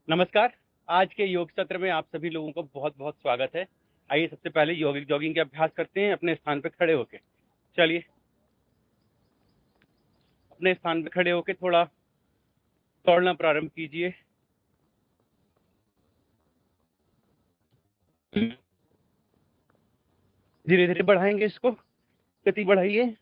नमस्कार। आज के योग सत्र में आप सभी लोगों को बहुत-बहुत स्वागत है। आइए सबसे पहले यौगिक जॉगिंग के अभ्यास करते हैं अपने स्थान पे खड़े होके। चलिए, अपने स्थान पे खड़े होके थोड़ा दौड़ना प्रारंभ कीजिए। धीरे-धीरे बढ़ाएँगे इसको, गति बढ़ाइए।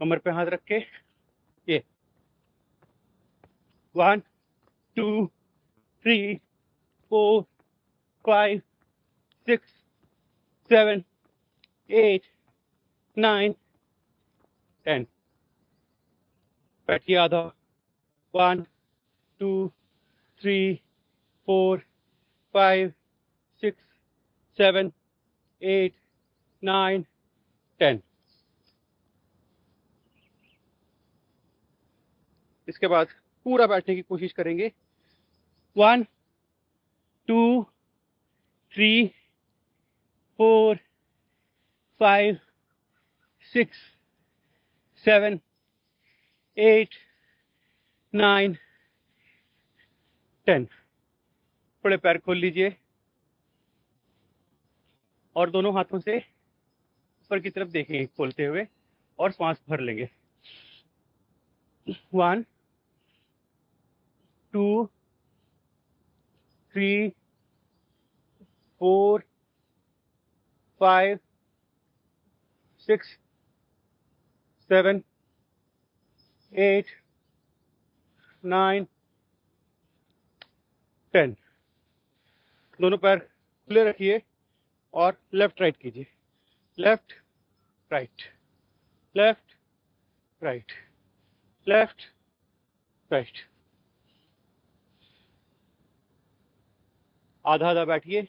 कमर पे हाथ रख के ये 1 2 3 4 5 6 7 8 9 10। बैठिए आधा। 1 2 3 4 5 6 7 8 9 10। इसके बाद पूरा बैठने की कोशिश करेंगे। 1 2 3 4 5 6 7 8 9 10। थोड़े पैर खोल लीजिए और दोनों हाथों से ऊपर की तरफ देखेंगे खोलते हुए और सांस भर लेंगे। 1 2 3 4 5 6 7 8 9 10। दोनों पैर खुले रखिए और लेफ्ट राइट कीजिए। Left right, left right, left right. आधा आधा बैठिए।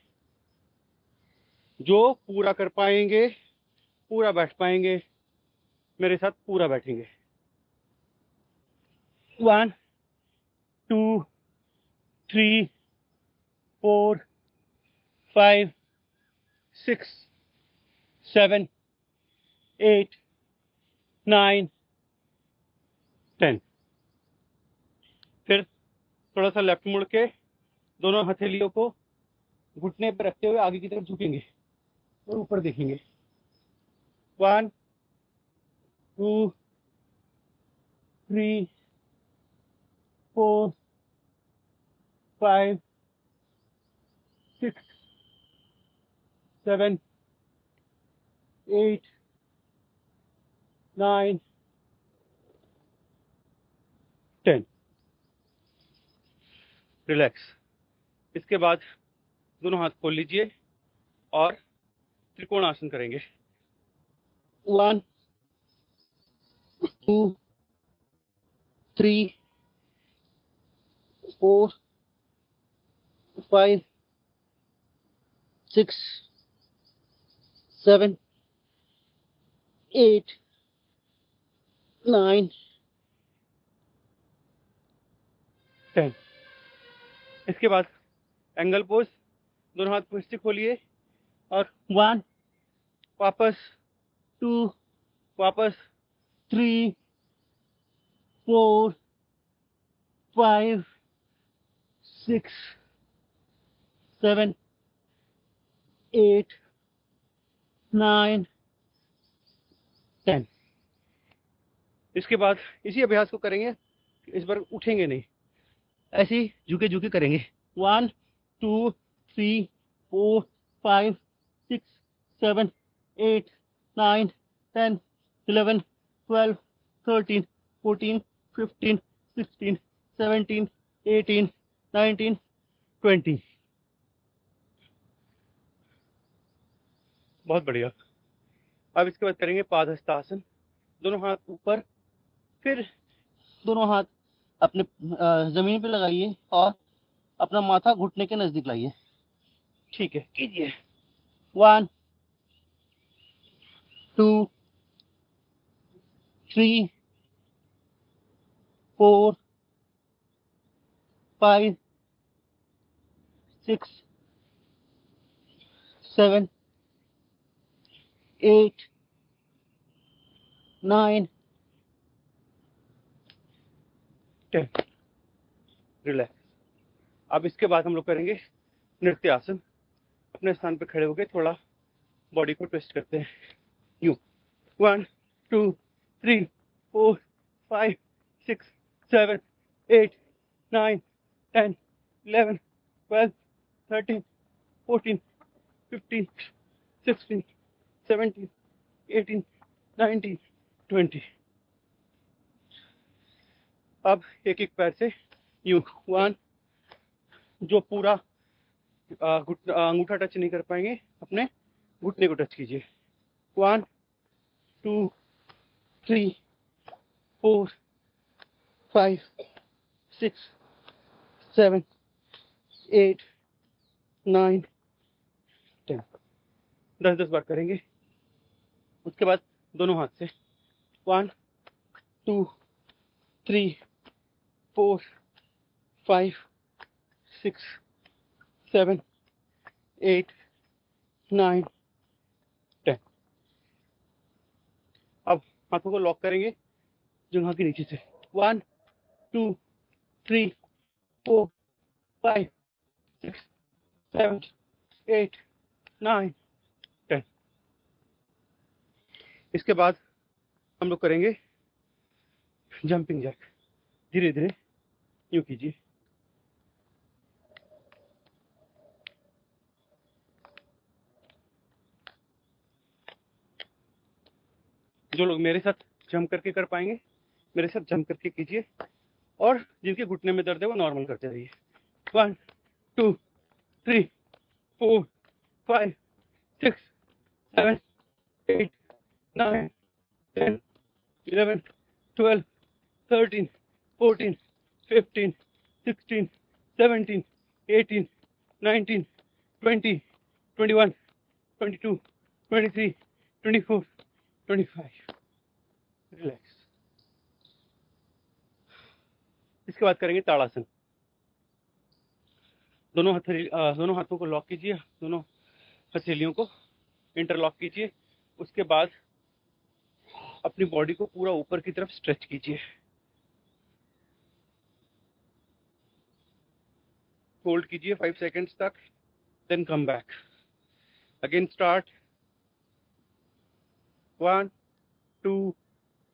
जो पूरा कर पाएंगे पूरा बैठ पाएंगे, मेरे साथ पूरा बैठेंगे। 1 2 3 4 5 6 7 8 9 10। फिर थोड़ा सा लेफ्ट मुड़ के दोनों हथेलियों को घुटने पर रखते हुए आगे की तरफ झुकेंगे और ऊपर देखेंगे। 1 2 3 4 5 6 7 8 9 10। रिलैक्स। इसके बाद दोनों हाथ खोल लीजिए और त्रिकोण आसन करेंगे। 1 2 3 4 5 6 7 8 9 10। इसके बाद एंगल पोज। दोनों हाथ फिर से खोलिए और 1 वापस, 2 वापस, 3 4 5 6 7 8 9 10। इसके बाद इसी अभ्यास को करेंगे। इस बार उठेंगे नहीं, ऐसे ही झुके झुके करेंगे। 1 2 3 4 5 6 7 8 9 10 11 12 13 14 15 16 17 18 19 20। बहुत बढ़िया। अब इसके बाद करेंगे पादहस्तासन। दोनों हाथ ऊपर, फिर दोनों हाथ अपने जमीन पे लगाइए और अपना माथा घुटने के नजदीक लाइए। ठीक है, कीजिए। 1 2 3 4 5 6 7, 8, 9, 10। रिलैक्स। अब इसके बाद हम लोग करेंगे नृत्य आसन। अपने स्थान पे खड़े होकर थोड़ा बॉडी को ट्विस्ट करते हैं यूं। 1, 2, 3, 4, 5, 6, 7, 8, 9, 10, 11, 12, 13, 14, 15, 16, 17, 18, 19, 20। अब एक एक पैर से यूं। 1, जो पूरा अंगूठा टच नहीं कर पाएंगे अपने घुटने को टच कीजिए। 1, 2, 3, 4, 5, 6, 7, 8, 9, 10। 10-10 बार करेंगे। उसके बाद दोनों हाथ से 1, 2, 3, 4, 5, 6, 7, 8, 9, 10। अब हाथों को लॉक करेंगे जंघा के नीचे से। 1, 2, 3, 4, 5, 6, 7, 8, 9, 10। इसके बाद हम लोग करेंगे जंपिंग जैक। धीरे धीरे यूं कीजिए। जो लोग मेरे साथ जंप करके कर पाएंगे, मेरे साथ जंप करके कीजिए, और जिनके घुटने में दर्द है वो नॉर्मल करते रहिए। 1, 2, 3, 4, 5, 6, 7, 8, 9, 10, 11, 12, 13, 14, 15, 16, 17, 18, 19, 20, 21, 22, 23, 24, 25। रिलैक्स। इसके बाद करेंगे ताड़ासन। दोनों हाथों को लॉक कीजिए, दोनों हथेलियों को इंटरलॉक कीजिए। उसके बाद अपनी बॉडी को पूरा ऊपर की तरफ स्ट्रेच कीजिए। होल्ड कीजिए 5 सेकेंड्स तक, then come back. Again start. 1, 2,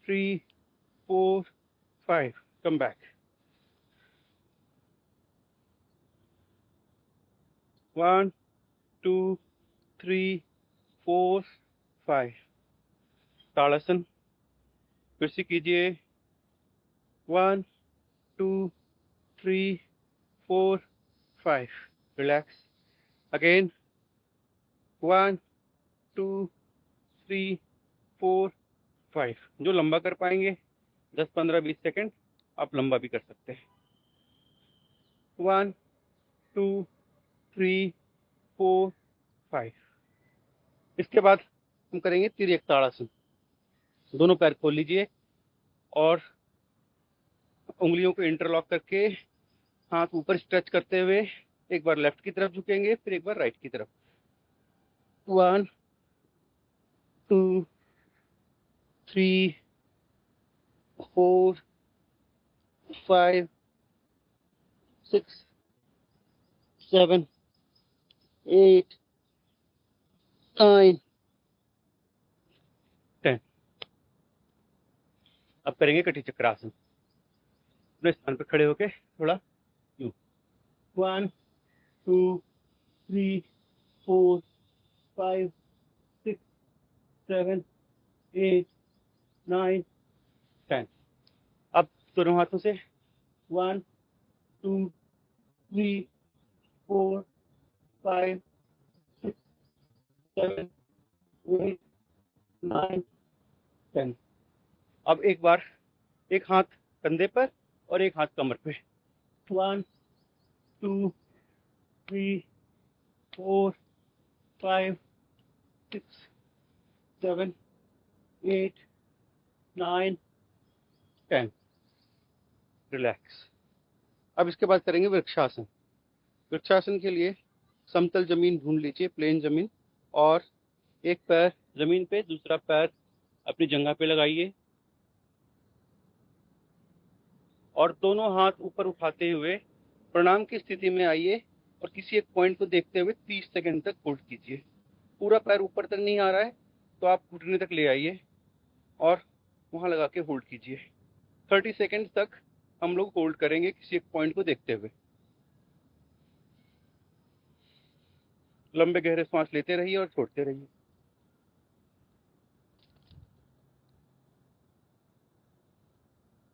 3, 4, 5, come back. 1, 2, 3, 4, 5। ताड़ासन फिर से कीजिए। 1, 2, 3, 4, 5। रिलैक्स। अगेन 1, 2, 3, 4, 5। जो लंबा कर पाएंगे 10, 15, 20 सेकेंड आप लंबा भी कर सकते हैं। 1, 2, 3, 4, 5। इसके बाद हम करेंगे तिर्यक ताड़ासन। दोनों पैर खोल लीजिए और उंगलियों को इंटरलॉक करके हाथ ऊपर स्ट्रेच करते हुए एक बार लेफ्ट की तरफ झुकेंगे, फिर एक बार राइट की तरफ। 1, 2, 3, 4, 5, 6, 7, 8, 9, 10। अब करेंगे कटी चक्रासन। अपने स्थान पर खड़े होके थोड़ा यूं। 1, 2, 3, 4, 5, 6, 7, 8, 9, 10। अब दोनों हाथों से 1, 2, 3, 4, 5, 6, 7, 8, 9, 10। अब एक बार एक हाथ कंधे पर और एक हाथ कमर पे। 1, 2, 3, 4, 5, 6, 7, 8, 9, 10। रिलैक्स। अब इसके बाद करेंगे वृक्षासन। वृक्षासन के लिए समतल जमीन ढूंढ लीजिए, प्लेन जमीन। और एक पैर जमीन पे, दूसरा पैर अपनी जंघा पे लगाइए और दोनों हाथ ऊपर उठाते हुए प्रणाम की स्थिति में आइए और किसी एक पॉइंट को देखते हुए 30 सेकंड तक होल्ड कीजिए। पूरा पैर ऊपर तक नहीं आ रहा है तो आप घुटने तक ले आइए और वहां लगा के होल्ड कीजिए। 30 सेकंड तक हम लोग होल्ड करेंगे किसी एक पॉइंट को देखते हुए। लंबे गहरे सांस लेते रहिए और छोड़ते रहिए।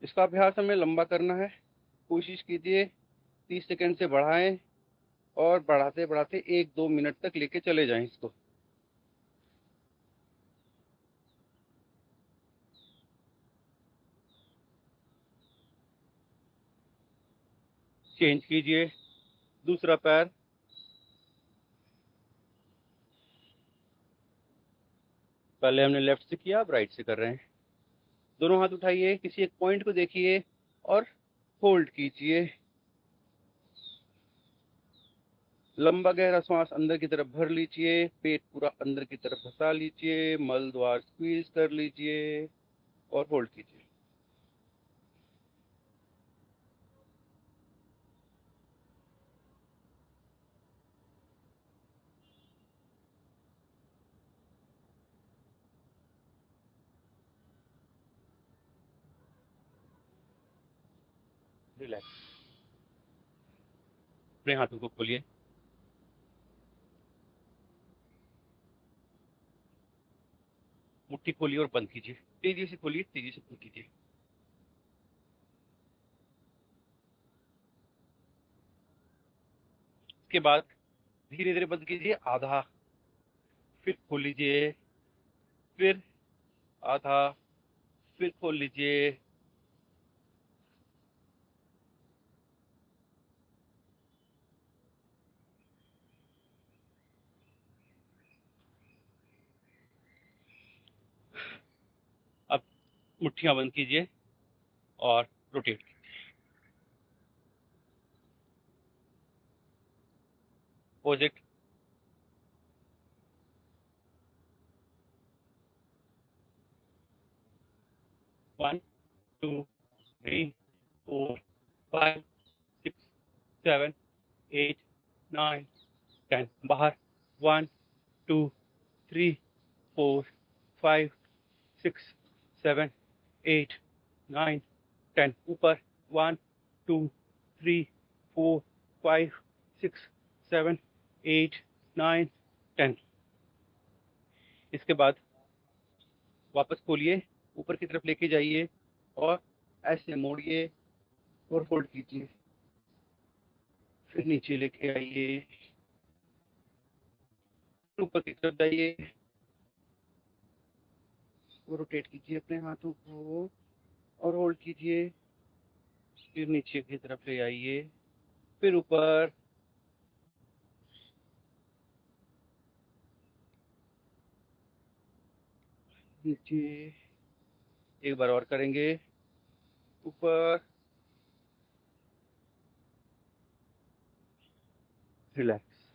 इसका अभ्यास हमें लंबा करना है। कोशिश कीजिए 30 सेकंड से बढ़ाएं और बढ़ाते बढ़ाते 1-2 मिनट तक लेके चले जाएं इसको। चेंज कीजिए दूसरा पैर। पहले हमने लेफ्ट से किया, अब राइट से कर रहे हैं। दोनों हाथ उठाइए, किसी एक पॉइंट को देखिए और होल्ड कीजिए। लंबा गहरा सांस अंदर की तरफ भर लीजिए, पेट पूरा अंदर की तरफ फंसा लीजिए, मल द्वार स्क्वीज कर लीजिए और होल्ड कीजिए। रिलैक्स। अपने हाथों को खोलिए। मुट्ठी खोलिए और बंद कीजिए। तेजी से खोलिए, तेजी से बंद कीजिए। इसके बाद धीरे धीरे बंद कीजिए, आधा, फिर खोल लीजिए, फिर आधा, फिर खोल लीजिए। अब मुट्ठियां बंद कीजिए और रोटेट कीजिए। अपोजिट। 1 2 3 4 5 6 7 8 9 10। बाहर। 1 2 3 4 5 6 7 8 9 10। ऊपर। 1 2 3 4 5 6 7 8 9 10। इसके बाद वापस खोलिए, ऊपर की तरफ लेके जाइए और ऐसे मोड़िए और फोल्ड कीजिए। फिर नीचे लेके आइए, ऊपर की तरफ जाइए और रोटेट कीजिए अपने हाथों को और होल्ड कीजिए। फिर नीचे की तरफ ले आइए, फिर ऊपर, नीचे। एक बार और करेंगे, ऊपर, रिलैक्स।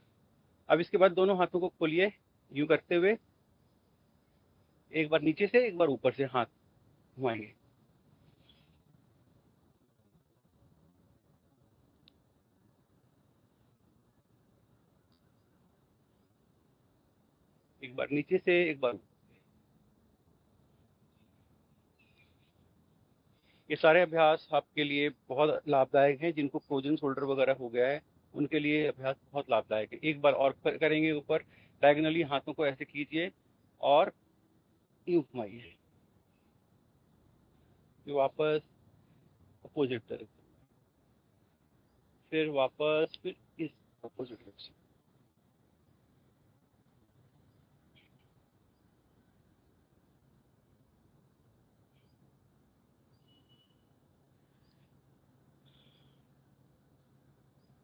अब इसके बाद दोनों हाथों को खोलिए यूं करते हुए, एक बार नीचे से एक बार ऊपर से हाथ घुमाएंगे। एक बार नीचे से एक बार। ये सारे अभ्यास आपके लिए बहुत लाभदायक हैं। जिनको फ्रोजन शोल्डर वगैरह हो गया है उनके लिए अभ्यास बहुत लाभदायक है। एक बार और करेंगे, ऊपर डायगनली हाथों को ऐसे कीजिए और यूं घुमाइए, फिर वापस अपोजिट तरफ, फिर वापस, फिर इस अपोजिट डायरेक्शन।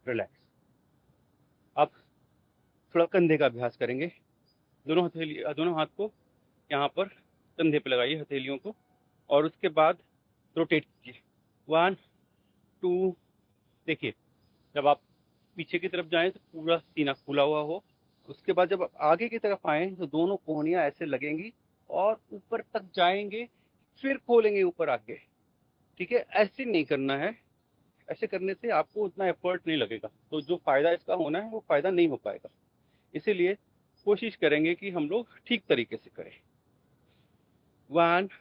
रिलैक्स। अब थोड़ा कंधे का अभ्यास करेंगे। दोनों हाथ को यहाँ पर कंधे पे लगाइए, हथेलियों को, और उसके बाद रोटेट कीजिए। 1 2। देखिए, जब आप पीछे की तरफ जाएं तो पूरा सीना खुला हुआ हो उसके बाद जब आप आगे की तरफ आए तो दोनों कोहनियां ऐसे लगेंगी और ऊपर तक जाएंगे, फिर खोलेंगे ऊपर आके। ठीक है, ऐसे नहीं करना है। ऐसे करने से आपको उतना एफर्ट नहीं लगेगा, तो जो फायदा इसका होना है वो फायदा नहीं हो पाएगा। इसीलिए कोशिश करेंगे कि हम लोग ठीक तरीके से करें। 1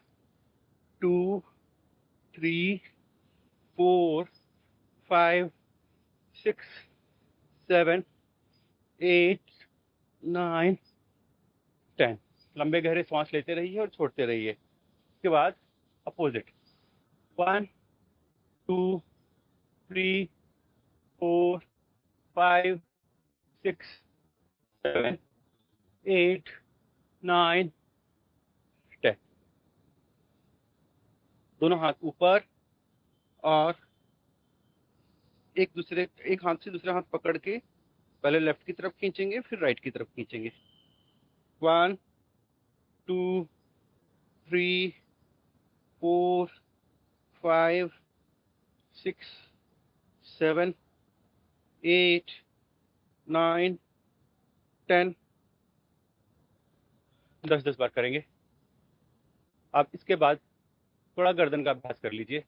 2 3 4 5 6 7 8 9 10। लंबे गहरे सांस लेते रहिए और छोड़ते रहिए। उसके बाद अपोजिट। 1 2 3 4 5 6 7 8 9 10। दोनों हाथ ऊपर और एक हाथ से दूसरा हाथ पकड़ के पहले लेफ्ट की तरफ खींचेंगे, फिर राइट की तरफ खींचेंगे। 1 2 3 4 5 6 7 8 9 10। 10-10 बार करेंगे। आप इसके बाद थोड़ा गर्दन का अभ्यास कर लीजिए।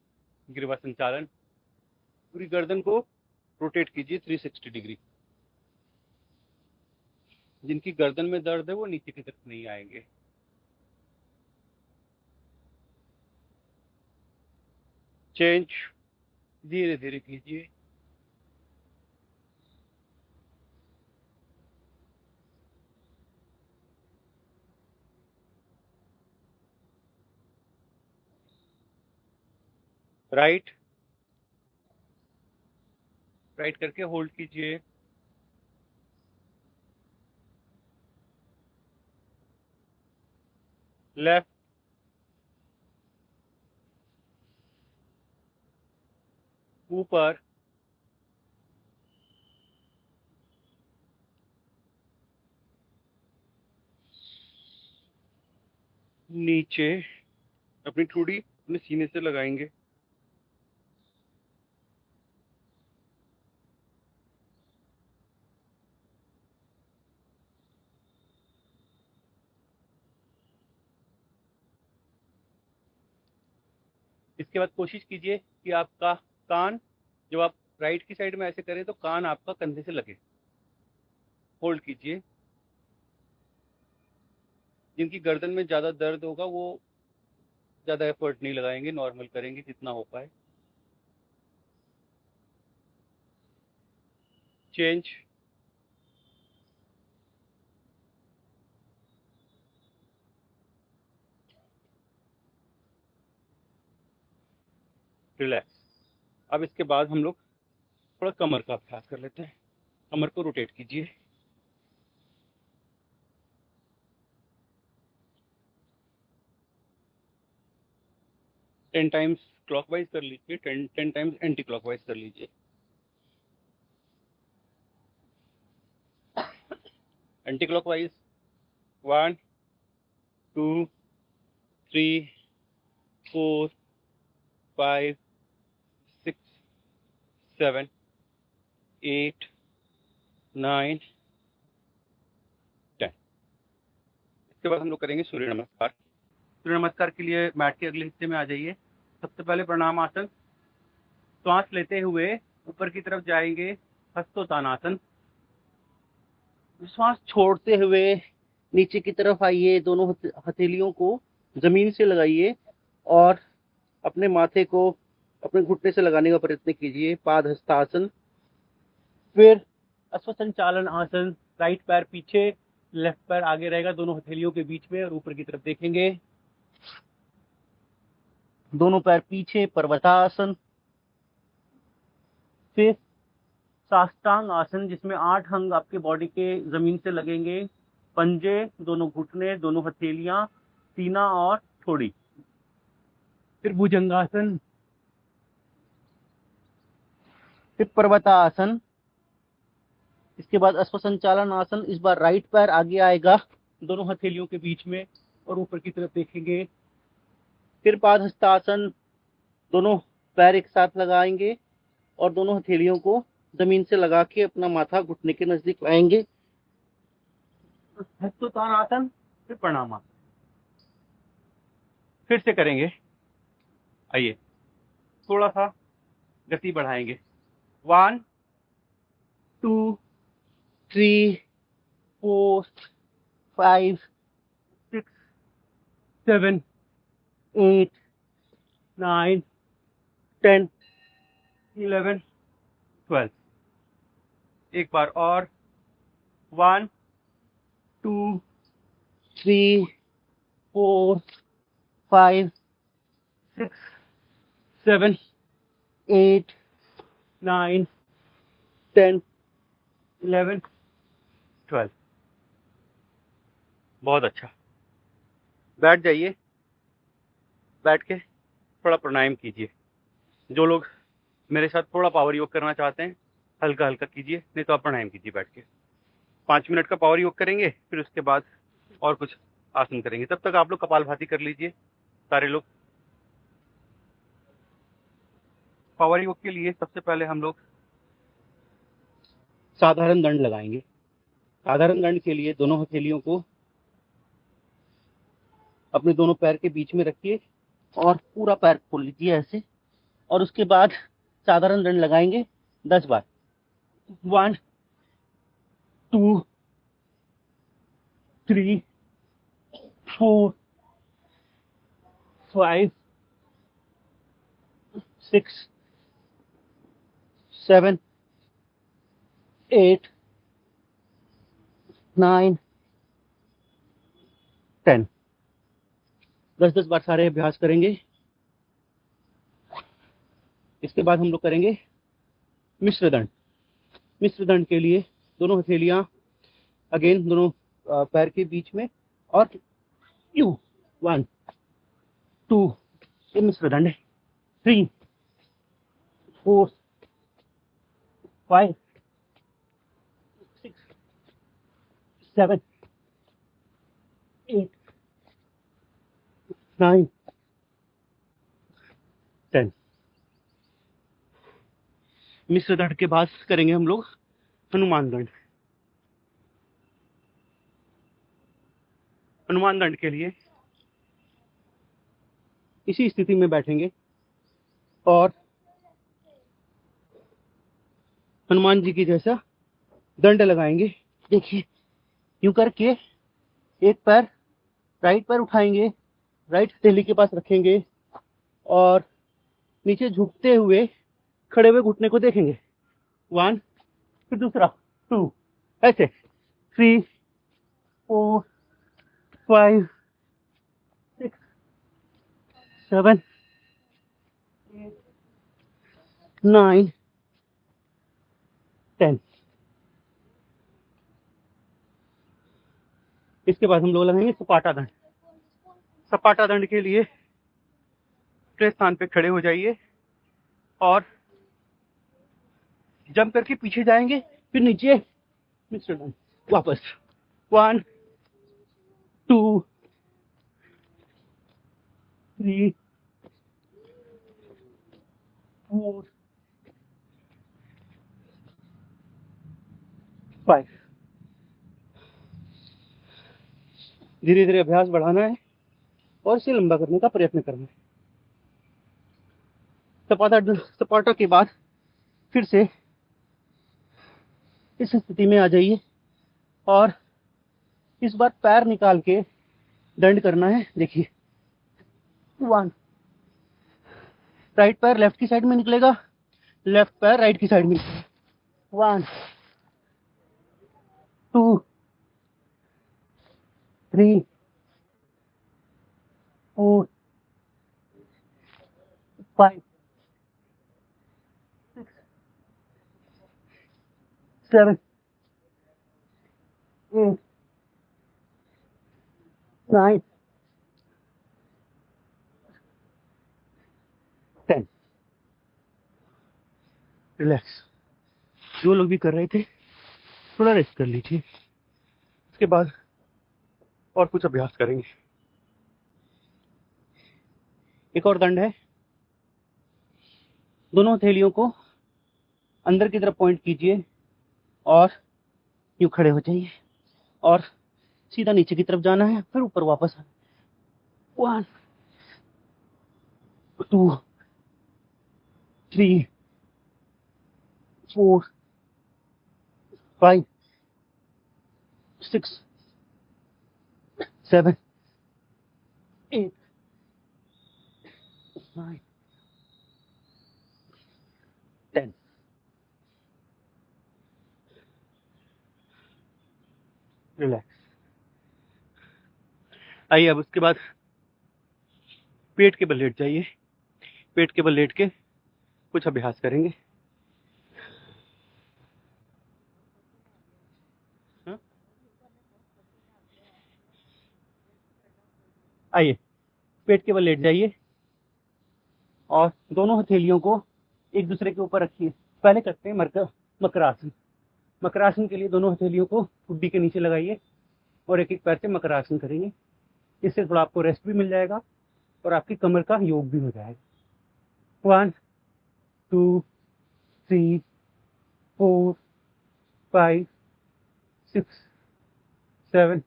ग्रीवा संचालन। पूरी गर्दन को रोटेट कीजिए 360 डिग्री। जिनकी गर्दन में दर्द है वो नीचे की तरफ नहीं आएंगे। चेंज धीरे धीरे कीजिए। राइट, राइट करके होल्ड कीजिए। लेफ्ट, ऊपर, नीचे। अपनी ठुड़ी अपने सीने से लगाएंगे। इसके बाद कोशिश कीजिए कि आपका कान, जब आप राइट की साइड में ऐसे करें तो कान आपका कंधे से लगे। होल्ड कीजिए। जिनकी गर्दन में ज़्यादा दर्द होगा वो ज़्यादा एफर्ट नहीं लगाएंगे, नॉर्मल करेंगे जितना हो पाए। चेंज। रिलैक्स। अब इसके बाद हम लोग थोड़ा कमर का अभ्यास कर लेते हैं। कमर को रोटेट कीजिए। 10 टाइम्स क्लॉकवाइज कर लीजिए, 10 टाइम्स एंटी क्लॉकवाइज कर लीजिए। Anti clockwise. 1 2 3 4 5 6 7 8 9 10। इसके बाद हम लोग करेंगे सूर्य नमस्कार। सूर्य नमस्कार के लिए मैट के अगले हिस्से में आ जाइए। सबसे पहले प्रणाम आसन। श्वास लेते हुए ऊपर की तरफ जाएंगे, हस्तोत्तानासन। श्वास छोड़ते हुए नीचे की तरफ आइए, दोनों हथेलियों को जमीन से लगाइए और अपने माथे को अपने घुटने से लगाने का प्रयत्न कीजिए, पाद हस्तासन। फिर अश्वसंचालन आसन। राइट पैर पीछे, लेफ्ट पैर आगे रहेगा दोनों हथेलियों के बीच में और ऊपर की तरफ देखेंगे। दोनों पैर पीछे, पर्वतासन। फिर साष्टांग आसन, जिसमें 8 अंग आपके बॉडी के जमीन से लगेंगे। पंजे, दोनों घुटने, दोनों हथेलियां, सीना और ठोड़ी। फिर भुजंगासन। फिर पर्वतासन। इसके बाद अश्वसंचालन आसन। इस बार राइट पैर आगे आएगा दोनों हथेलियों के बीच में और ऊपर की तरफ देखेंगे। फिर पाद हस्तासन। दोनों पैर एक साथ लगाएंगे और दोनों हथेलियों को जमीन से लगा के अपना माथा घुटने के नजदीक लाएंगे। हस्तोत्तानासन, फिर प्रणामासन। फिर से करेंगे। आइए, थोड़ा सा गति बढ़ाएंगे। 1 2 3 4 5 6 7 8 9 10 11 12। एक बार और। 1 2 3 4 5 6 7 8 9 10 11 12। बहुत अच्छा। बैठ जाइए। बैठ के थोड़ा प्राणायाम कीजिए। जो लोग मेरे साथ थोड़ा पावर योग करना चाहते हैं, हल्का हल्का कीजिए, नहीं तो आप प्राणायाम कीजिए बैठ के। 5 मिनट का पावर योग करेंगे, फिर उसके बाद और कुछ आसन करेंगे। तब तक आप लोग कपालभाति कर लीजिए सारे लोग। पावर योग के लिए सबसे पहले हम लोग साधारण दंड लगाएंगे। साधारण दंड के लिए दोनों हथेलियों को अपने दोनों पैर के बीच में रखिए और पूरा पैर खोल लीजिए ऐसे, और उसके बाद साधारण दंड लगाएंगे 10 बार। 1 2 3 4 5 6 7 8 9 10। 10-10 बार सारे अभ्यास करेंगे। इसके बाद हम लोग करेंगे मिश्र दंड। मिश्र दंड के लिए दोनों हथेलियां अगेन दोनों पैर के बीच में, और यू 1 2, ये मिश्र दंड है। 3 4 5 6 7 8 9 10। मिश्र दंड के बाद करेंगे हम लोग हनुमान दंड। हनुमान दंड के लिए इसी स्थिति में बैठेंगे और हनुमान जी की जैसा दंड लगाएंगे। देखिए, यूं करके एक पैर, राइट पैर उठाएंगे, राइट हथेली के पास रखेंगे और नीचे झुकते हुए खड़े हुए घुटने को देखेंगे। 1, फिर दूसरा 2, ऐसे 3 4 5 6 7 8 9 10। इसके बाद हम लोग लगाएंगे सपाटा दंड। सपाटा दंड के लिए खड़े स्थान पे खड़े हो जाइए और जंप करके पीछे जाएंगे, फिर नीचे मिश्र दंड वापस। 1 2 3 4 5। धीरे धीरे अभ्यास बढ़ाना है और इसे लंबा करने का प्रयत्न करना है। सपाटा के बाद फिर से इस स्थिति में आ जाइए और इस बार पैर निकाल के दंड करना है। देखिए, 1, राइट पैर लेफ्ट की साइड में निकलेगा, लेफ्ट पैर राइट की साइड में। 1 2 3 4 5 6 7 8 9 10। रिलैक्स। जो लोग भी कर रहे थे थोड़ा रेस्ट कर लीजिए। उसके बाद और कुछ अभ्यास करेंगे। एक और दंड है। दोनों हथेलियों को अंदर की तरफ पॉइंट कीजिए और यूं खड़े हो जाइए और सीधा नीचे की तरफ जाना है, फिर ऊपर वापस आना। 1 2 3 4 5 6 7 8 9 10। रिलैक्स। आइए अब उसके बाद पेट के बल लेट जाइए। पेट के बल लेट के कुछ अभ्यास करेंगे। हाँ? आइए पेट के बल लेट जाइए और दोनों हथेलियों को एक दूसरे के ऊपर रखिए। पहले करते हैं मकरासन। मकरासन के लिए दोनों हथेलियों को ठुड्डी के नीचे लगाइए और एक एक पैर से मकरासन करेंगे। इससे थोड़ा आपको रेस्ट भी मिल जाएगा और आपकी कमर का योग भी हो जाएगा। 1 2 3 4 5 6 7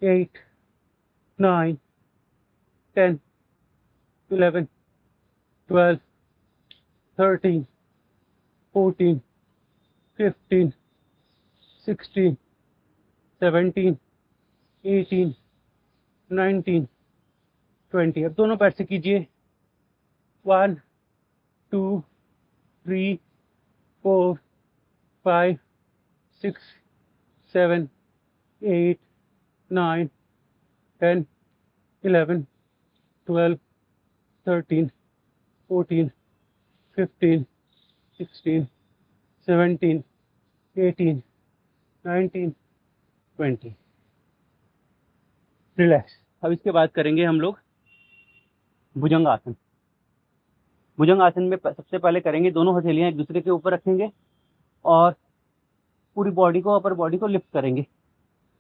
8 9 10 11 12 13 14 15 16 17 18 19 20। अब दोनों पैर से कीजिए। 1 2 3 4 5 6 7 8 9 10 11 12 13 14 15 16 17 18 19 20। रिलैक्स। अब इसके बाद करेंगे हम लोग भुजंग आसन। भुजंग आसन में सबसे पहले करेंगे, दोनों हथेलियां एक दूसरे के ऊपर रखेंगे और पूरी बॉडी को, अपर बॉडी को लिफ्ट करेंगे।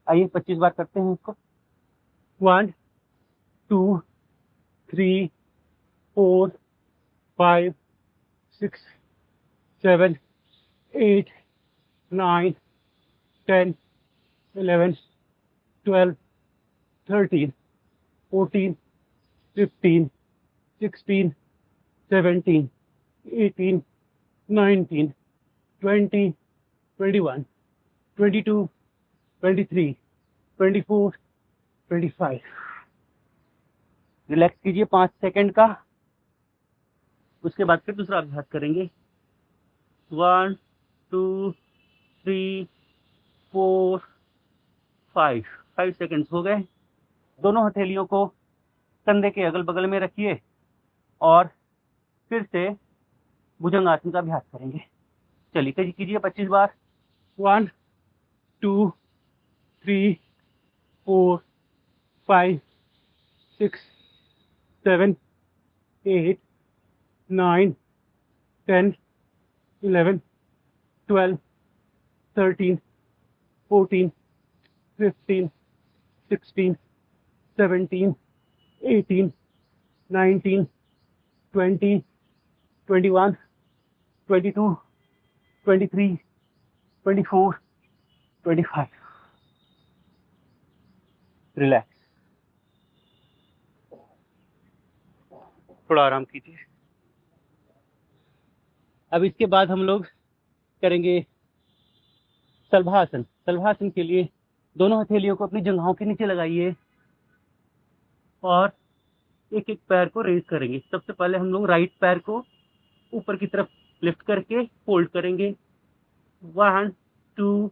आइए 25 बार करते हैं इसको। 1 2 3 4 5 6 7 8 9 10 11 12 13 14 15 16 17 18 19 20 21 22 23 24 25। रिलैक्स कीजिए 5 सेकंड का। उसके बाद फिर दूसरा अभ्यास करेंगे। 1 2 3 4 5 सेकंड्स हो गए। दोनों हथेलियों को कंधे के अगल बगल में रखिए और फिर से भुजंग आसन का अभ्यास करेंगे। चलिए कीजिए 25 बार। 1 2 3 4 5 6 7 8 9 10 11 12 13 14 15 16 17 18 19 20 21 22 23 24 25। रिलैक्स। थोड़ा आराम कीजिए। अब इसके बाद हम लोग करेंगे सलभासन। सलभासन के लिए दोनों हथेलियों को अपनी जंघाओं के नीचे लगाइए और एक एक पैर को रेज करेंगे। सबसे पहले हम लोग राइट पैर को ऊपर की तरफ लिफ्ट करके फोल्ड करेंगे। 1 2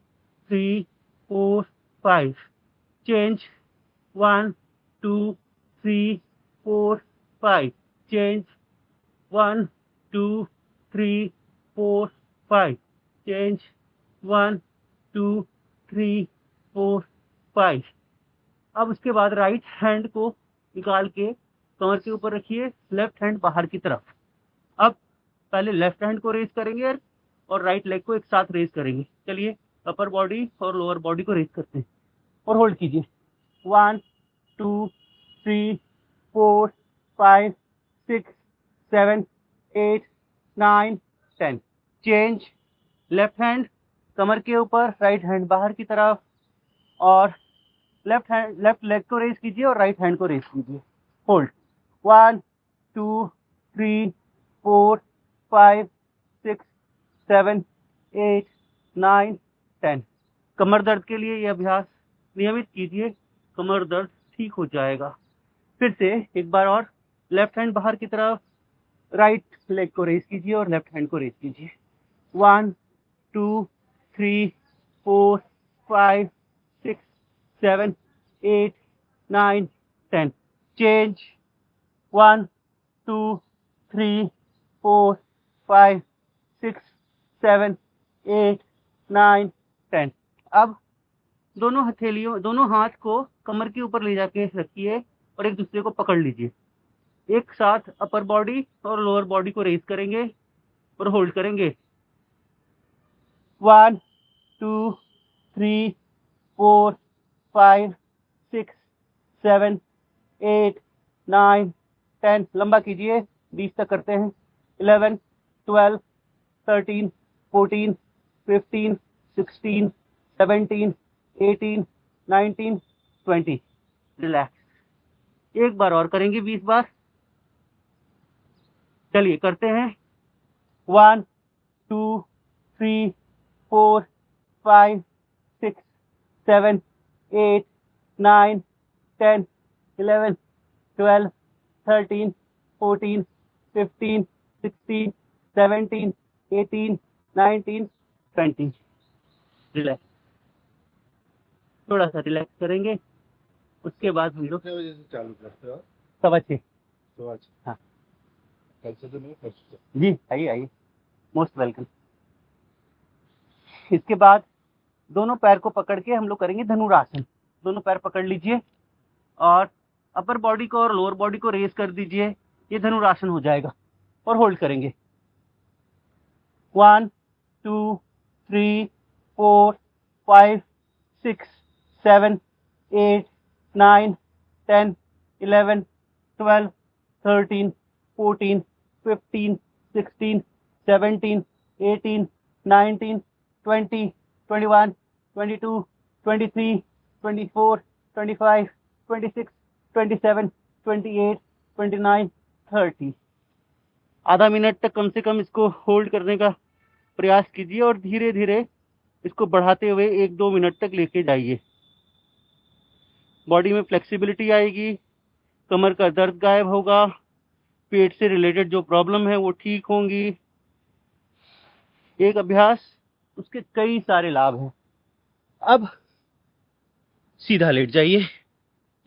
3 4 5। चेंज। 1 2 3 4 5। चेंज। 1 2 3 4 5। चेंज। 1 2 3 4 5। अब उसके बाद राइट हैंड को निकाल के कमर के ऊपर रखिए, लेफ्ट हैंड बाहर की तरफ। अब पहले लेफ्ट हैंड को रेज करेंगे और राइट लेग को एक साथ रेज करेंगे। चलिए अपर बॉडी और लोअर बॉडी को रेज करते हैं और होल्ड कीजिए। 1 2 3 4 5 6 7 8 9 10। चेंज। लेफ्ट हैंड कमर के ऊपर, राइट हैंड बाहर की तरफ और लेफ्ट लेग को रेस कीजिए और राइट हैंड को रेस कीजिए। होल्ड 1 2 3 4 5 6 7 8 9 10। कमर दर्द के लिए यह अभ्यास नियमित कीजिए, कमर दर्द ठीक हो जाएगा। फिर से एक बार और लेफ्ट हैंड बाहर की तरफ, राइट लेग को रेस कीजिए और लेफ्ट हैंड को रेस कीजिए। 1 2 3 4 5 6 7 8 9 10। चेंज 1 2 3 4 5 6 7 8 9 10। अब दोनों हाथ को कमर के ऊपर ले जाके रखिए और एक दूसरे को पकड़ लीजिए। एक साथ अपर बॉडी और लोअर बॉडी को रेस करेंगे और होल्ड करेंगे। 1 2 3 4 5 6 7 8 9 10। लंबा कीजिए, 20 तक करते हैं। 11 12 13 14 15 16 17 18 19 20। रिलैक्स। एक बार और करेंगे 20 बार। चलिए करते हैं। 1 2 3 4 5 6 7 8 9 10 11 12 13 14 15 16 17 18 19 20। रिलैक्स। थोड़ा सा रिलैक्स करेंगे, उसके बाद हम लोग कितने बजे से चालू करते हो? 6:15। तो आज हाँ कल से तो नहीं कर सकते। जी, आइए आइए, मोस्ट वेलकम। इसके बाद दोनों पैर को पकड़ के हम लोग करेंगे धनुरासन। दोनों पैर पकड़ लीजिए और अपर बॉडी को और लोअर बॉडी को रेस कर दीजिए। ये धनुरासन हो जाएगा और होल्ड करेंगे। 1 2 3 4 5 6 7 8 9 10 11 12 13 14 15 16 17 18 19 20 21 22 23 24 25 26 27 28 29 30। आधा मिनट तक कम से कम इसको होल्ड करने का प्रयास कीजिए और धीरे धीरे इसको बढ़ाते हुए 1-2 मिनट तक लेके जाइए। बॉडी में फ्लेक्सिबिलिटी आएगी, कमर का दर्द गायब होगा, पेट से रिलेटेड जो प्रॉब्लम है वो ठीक होंगी। एक अभ्यास, उसके कई सारे लाभ हैं। अब सीधा लेट जाइए,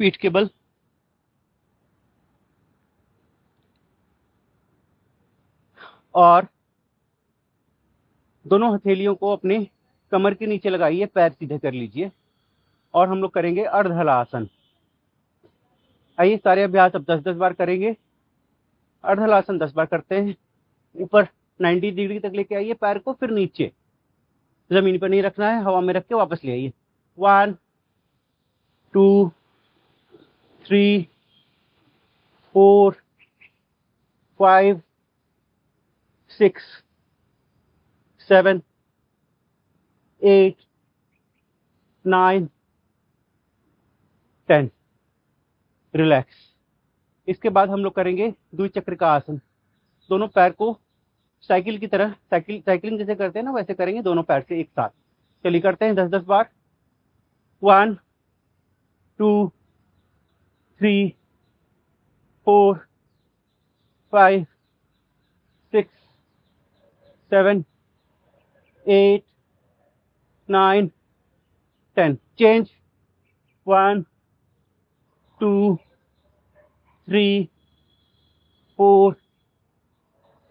पीठ के बल। और दोनों हथेलियों को अपने कमर के नीचे लगाइए, पैर सीधे कर लीजिए और हम लोग करेंगे अर्धहलासन। आइए सारे अभ्यास अब 10-10 बार करेंगे। अर्धहलासन 10 बार करते हैं। ऊपर 90 डिग्री तक लेके आइए पैर को, फिर नीचे, जमीन पर नहीं रखना है, हवा में रख के वापस ले आइए। 1 2 3 4 5 6 7 8 9 10। रिलैक्स। इसके बाद हम लोग करेंगे द्विचक्र का आसन। दोनों पैर को साइकिल की तरह, साइकिलिंग जैसे करते हैं ना, वैसे करेंगे दोनों पैर से एक साथ। चलिए करते हैं 10-10 बार। 1 2 3 4 5 6 7 8 9 10। चेंज 1 2 3 4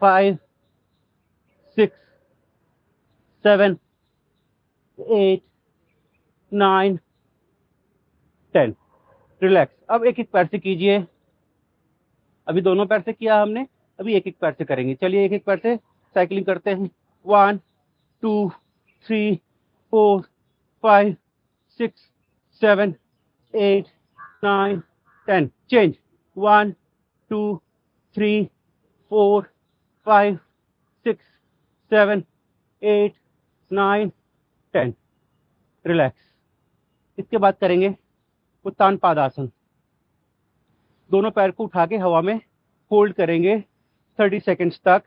5 6 7 8 9 10। रिलैक्स। अब एक एक पैर से कीजिए। अभी दोनों पैर से किया हमने, अभी एक एक पैर से करेंगे। चलिए एक एक पैर से साइकिलिंग करते हैं। 1 2 3 4 5 6 7 8 9 10। चेंज 1 2 3 4 5 6 7 8 9 10। रिलैक्स। इसके बाद करेंगे उत्तान पादासन। दोनों पैर को उठा के हवा में होल्ड करेंगे 30 सेकंड्स तक।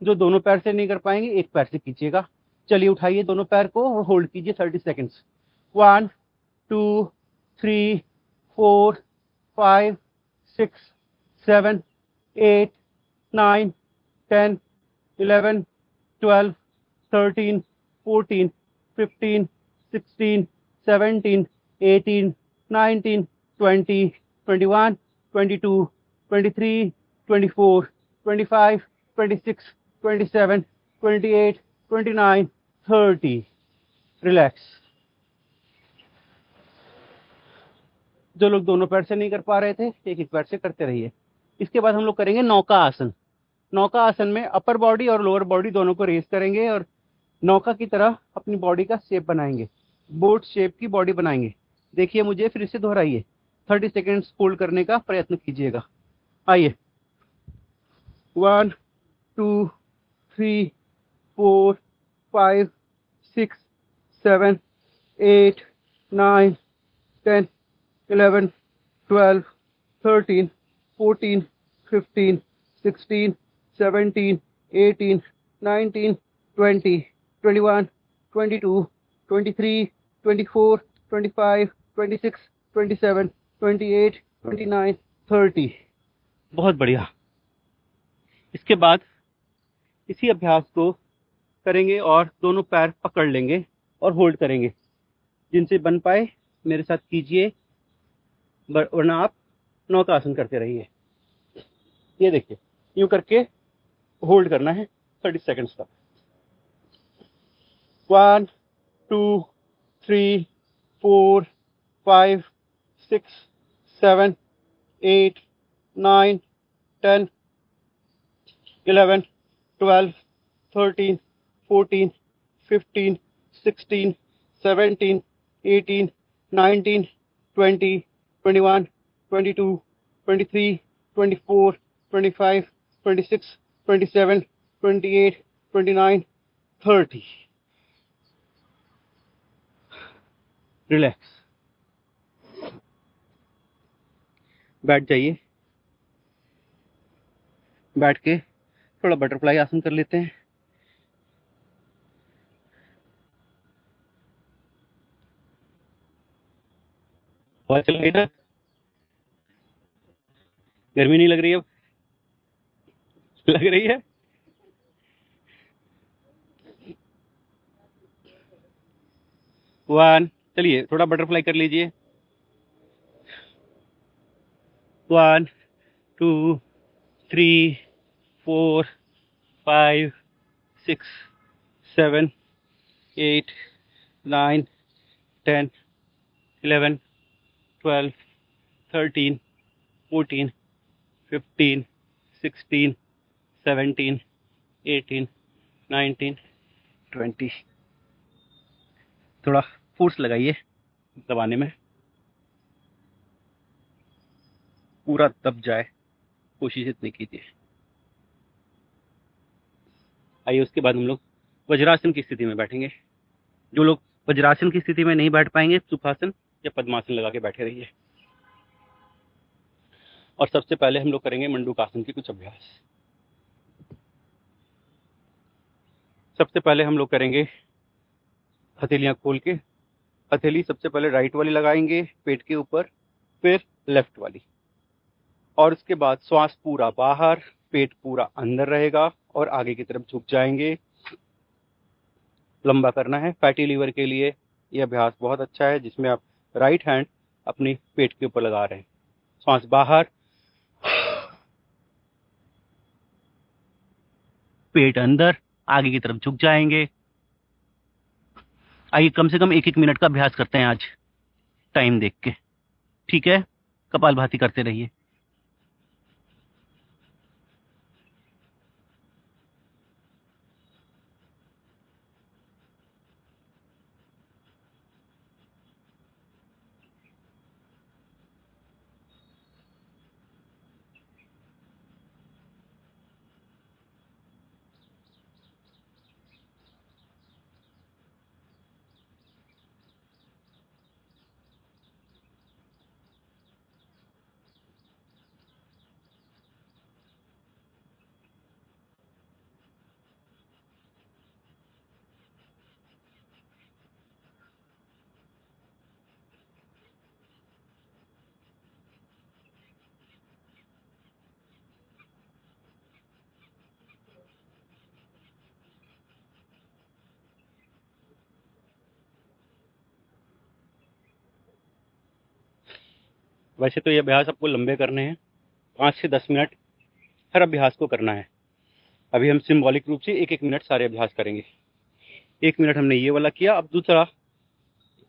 जो दोनों पैर से नहीं कर पाएंगे एक पैर से कीजिएगा। चलिए उठाइए दोनों पैर को और होल्ड कीजिए 30 सेकंड्स। 1 2 3 4 5 6 7 8 9 10 11 12 13 14 15 16 17 18 19 20 21 22 23 24 25 26 27 28 29 30। रिलैक्स। जो लोग दोनों पैर से नहीं कर पा रहे थे एक एक पैर से करते रहिए। इसके बाद हम लोग करेंगे नौका आसन। नौका आसन में अपर बॉडी और लोअर बॉडी दोनों को रेस करेंगे और नौका की तरह अपनी बॉडी का शेप बनाएंगे, बोट शेप की बॉडी बनाएंगे। देखिए मुझे, फिर से दोहराइए। 30 सेकेंड्स होल्ड करने का प्रयत्न कीजिएगा। आइए। 1 2 3 4 5 6 7 8 9 10 11 12 13 14 15 16 17 18 19 20 21 22 23 24 25 26 27 28 29 30। बहुत बढ़िया। इसके बाद इसी अभ्यास को करेंगे और दोनों पैर पकड़ लेंगे और होल्ड करेंगे। जिनसे बन पाए मेरे साथ कीजिए, वरना आप नौका आसन करते रहिए। ये देखिए, यूं करके होल्ड करना है 30 सेकंड्स तक। 1 2 3 4 5 6 7 8 9 10 11 12 13 14 15 16 17 18 19 20 21 22 23 24 25 26 27 28 29 30। रिलैक्स। बैठ जाइए। बैठ के थोड़ा बटरफ्लाई आसन कर लेते हैं। हवा चल रही ना? गर्मी नहीं लग रही अब? लग रही है? वन, चलिए थोड़ा बटरफ्लाई कर लीजिए। 1 2 3 4 5 6 7 8 9 10 11 12 13 14 15 16 17 18 19 20। थोड़ा फोर्स लगाइए दबाने में, पूरा दब जाए, कोशिश इतनी कीजिए। आइए, उसके बाद हम लोग वज्रासन की स्थिति में बैठेंगे। जो लोग वज्रासन की स्थिति में नहीं बैठ पाएंगे सुखासन या पद्मासन लगा के बैठे रहिए। और सबसे पहले हम लोग करेंगे मंडूकासन की कुछ अभ्यास। सबसे पहले हम लोग करेंगे हथेलियां खोल के। हथेली सबसे पहले राइट वाली लगाएंगे पेट के ऊपर, फिर लेफ्ट वाली, और उसके बाद श्वास पूरा बाहर, पेट पूरा अंदर रहेगा और आगे की तरफ झुक जाएंगे। लंबा करना है। फैटी लीवर के लिए यह अभ्यास बहुत अच्छा है, जिसमें आप राइट हैंड अपनी पेट के ऊपर लगा रहे हैं। श्वास बाहर, पेट अंदर, आगे की तरफ झुक जाएंगे। आइए कम से कम 1-1 मिनट का अभ्यास करते हैं आज, टाइम देख के। ठीक है, कपालभाति करते रहिए। वैसे तो ये अभ्यास आपको लंबे करने हैं, 5 से 10 मिनट हर अभ्यास को करना है। अभी हम सिंबॉलिक रूप से 1-1 मिनट सारे अभ्यास करेंगे। 1 मिनट हमने ये वाला किया, अब दूसरा,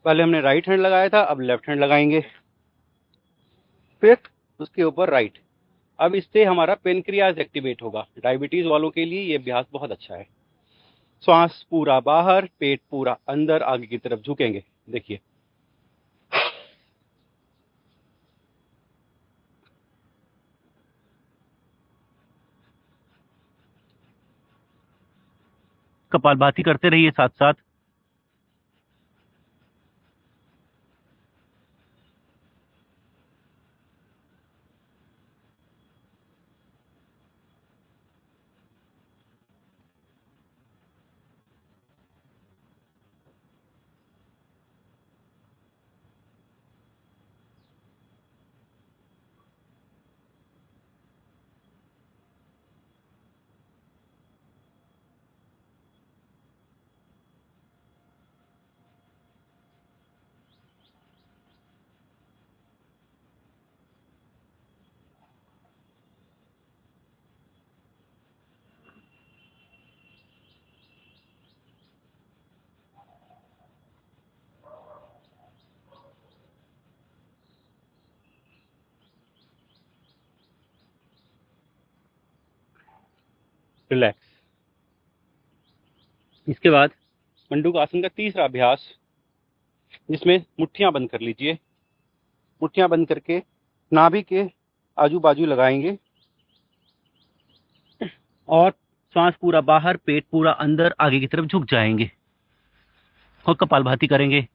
पहले हमने राइट हैंड लगाया था, अब लेफ्ट हैंड लगाएंगे, फिर उसके ऊपर राइट। अब इससे हमारा पेनक्रियाज एक्टिवेट होगा। डायबिटीज वालों के लिए ये अभ्यास बहुत अच्छा है। श्वास पूरा बाहर, पेट पूरा अंदर, आगे की तरफ झुकेंगे। देखिए, कपालभाति करते रहिए साथ साथ। रिलैक्स। इसके बाद मंडूक आसन का तीसरा अभ्यास, जिसमें मुट्ठियां बंद कर लीजिए। मुट्ठियां बंद करके नाभि के आजू बाजू लगाएंगे और श्वास पूरा बाहर, पेट पूरा अंदर, आगे की तरफ झुक जाएंगे और कपालभाति करेंगे।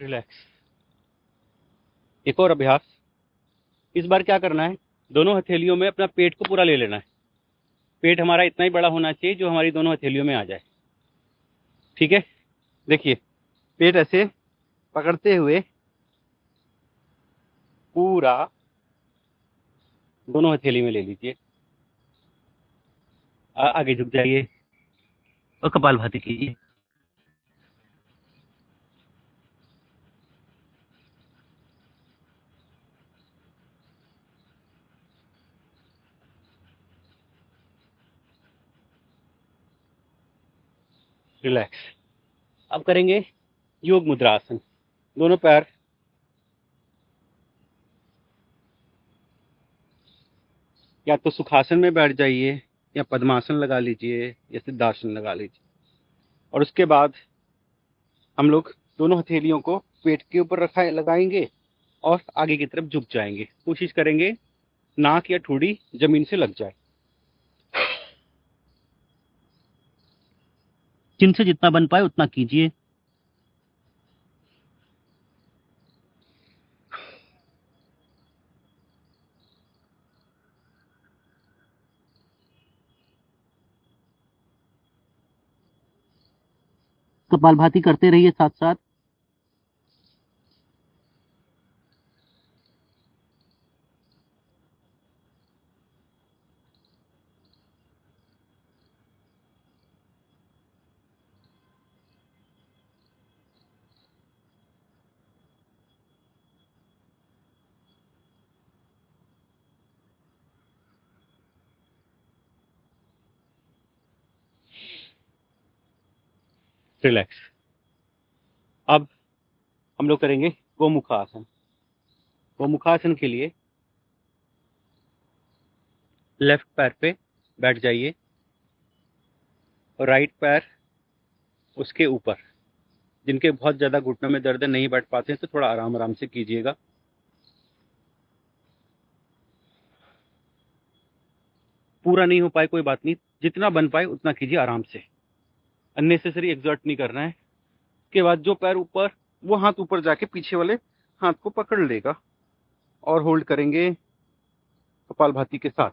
रिलैक्स। एक और अभ्यास। इस बार क्या करना है, दोनों हथेलियों में अपना पेट को पूरा ले लेना है। पेट हमारा इतना ही बड़ा होना चाहिए जो हमारी दोनों हथेलियों में आ जाए। ठीक है, देखिए, पेट ऐसे पकड़ते हुए पूरा दोनों हथेली में ले लीजिए। आगे झुक जाइए और कपालभाति कीजिए। रिलैक्स। अब करेंगे योग मुद्रा आसन। दोनों पैर या तो सुखासन में बैठ जाइए या पद्मासन लगा लीजिए या सिद्धासन लगा लीजिए। और उसके बाद हम लोग दोनों हथेलियों को पेट के ऊपर रखा लगाएंगे और आगे की तरफ झुक जाएंगे। कोशिश करेंगे नाक या ठोड़ी जमीन से लग जाए। जिनसे जितना बन पाए उतना कीजिए। कपालभाति करते रहिए साथ साथ। रिलैक्स। अब हम लोग करेंगे गोमुखासन। गोमुखासन के लिए लेफ्ट पैर पे बैठ जाइए, और राइट पैर उसके ऊपर। जिनके बहुत ज़्यादा घुटनों में दर्द है, नहीं बैठ पाते हैं, तो थोड़ा आराम आराम से कीजिएगा। पूरा नहीं हो पाए कोई बात नहीं, जितना बन पाए उतना कीजिए आराम से। अननेसेसरी एक्सर्ट नहीं करना है। उसके बाद जो पैर ऊपर, वो हाथ ऊपर जाके पीछे वाले हाथ को पकड़ लेगा और होल्ड करेंगे कपालभाति के साथ।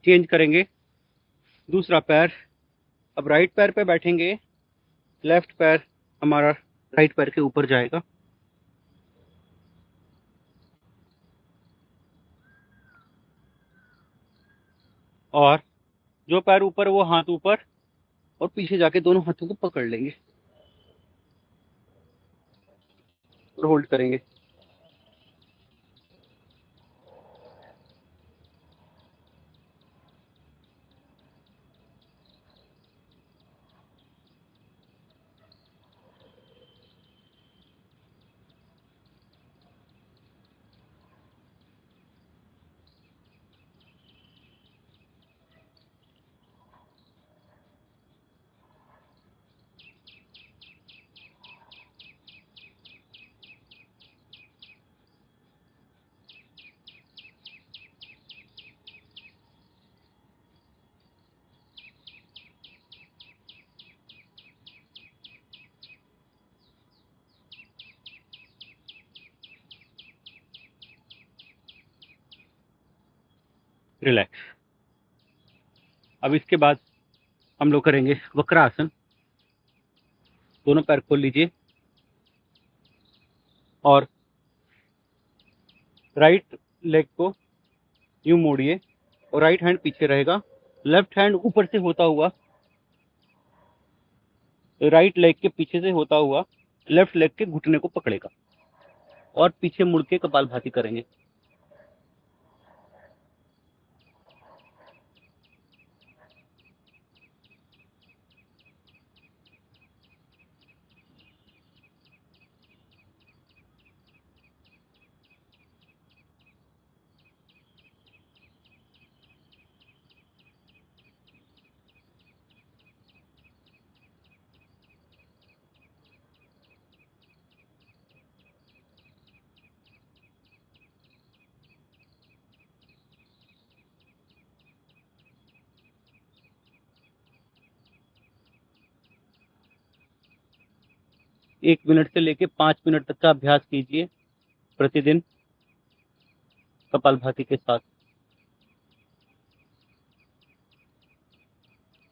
चेंज करेंगे दूसरा पैर। अब राइट पैर पे बैठेंगे, लेफ्ट पैर हमारा राइट पैर के ऊपर जाएगा। और जो पैर ऊपर, वो हाथ ऊपर और पीछे जाके दोनों हाथों को पकड़ लेंगे और होल्ड करेंगे। रिलैक्स। अब इसके बाद हम लोग करेंगे वक्रासन। दोनों पैर खोल लीजिए और राइट लेग को यूं मोड़िए और राइट हैंड पीछे रहेगा। लेफ्ट हैंड ऊपर से होता हुआ राइट लेग के पीछे से होता हुआ लेफ्ट लेग के घुटने को पकड़ेगा और पीछे मुड़ के कपालभाति करेंगे। एक मिनट से लेके 5 मिनट तक का अभ्यास कीजिए प्रतिदिन कपालभाति के साथ।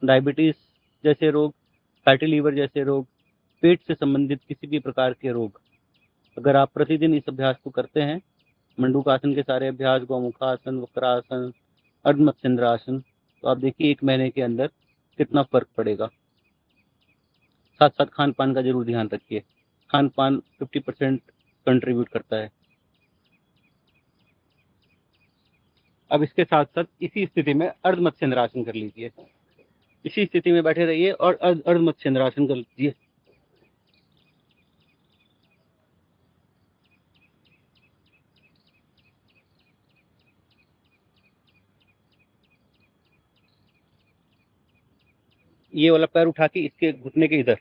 डायबिटीज जैसे रोग, फैटी लीवर जैसे रोग, पेट से संबंधित किसी भी प्रकार के रोग, अगर आप प्रतिदिन इस अभ्यास को करते हैं, मंडूकासन के सारे अभ्यास, गौमुखासन, वक्रासन, अर्धमत्स्येंद्रासन, तो आप देखिए 1 महीने के अंदर कितना फर्क पड़ेगा। साथ साथ खान पान का जरूर ध्यान रखिए। खान पान 50% कंट्रीब्यूट करता है। अब इसके साथ साथ इसी स्थिति में अर्धमत्स्येंद्रासन कर लीजिए। इसी स्थिति में बैठे रहिए और अर्धमत्स्येंद्रासन कर लीजिए। ये वाला पैर उठा के इसके घुटने के इधर,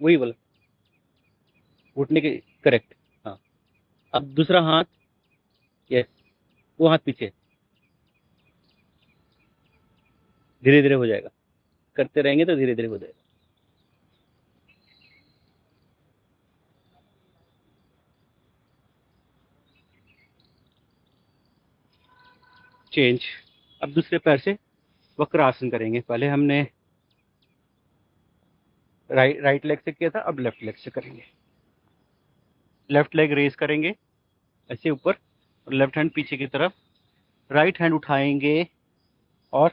वही वाला घुटने के, करेक्ट। हाँ, अब दूसरा हाथ, यस, वो हाथ पीछे, धीरे धीरे हो जाएगा। करते रहेंगे तो धीरे धीरे हो जाएगा। चेंज। अब दूसरे पैर से वक्रासन करेंगे। पहले हमने राइट लेग से किया था, अब लेफ्ट लेग से करेंगे। लेफ्ट लेग रेज करेंगे ऐसे ऊपर, और लेफ्ट हैंड पीछे की तरफ, राइट हैंड उठाएंगे और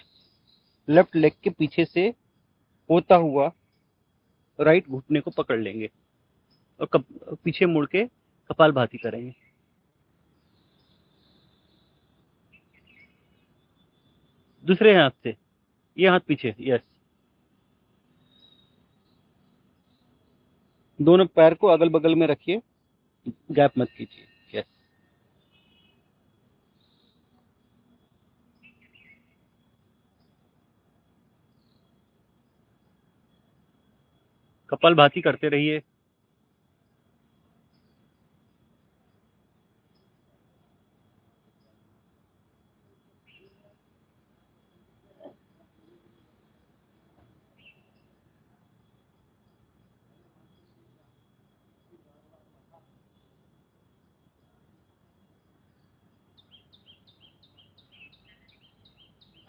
लेफ्ट लेग के पीछे से होता हुआ राइट घुटने को पकड़ लेंगे और पीछे मुड़ के कपालभाति करेंगे। दूसरे हाथ से, ये हाथ पीछे, यस। दोनों पैर को अगल बगल में रखिए, गैप मत कीजिए, यस। कपालभाति करते रहिए।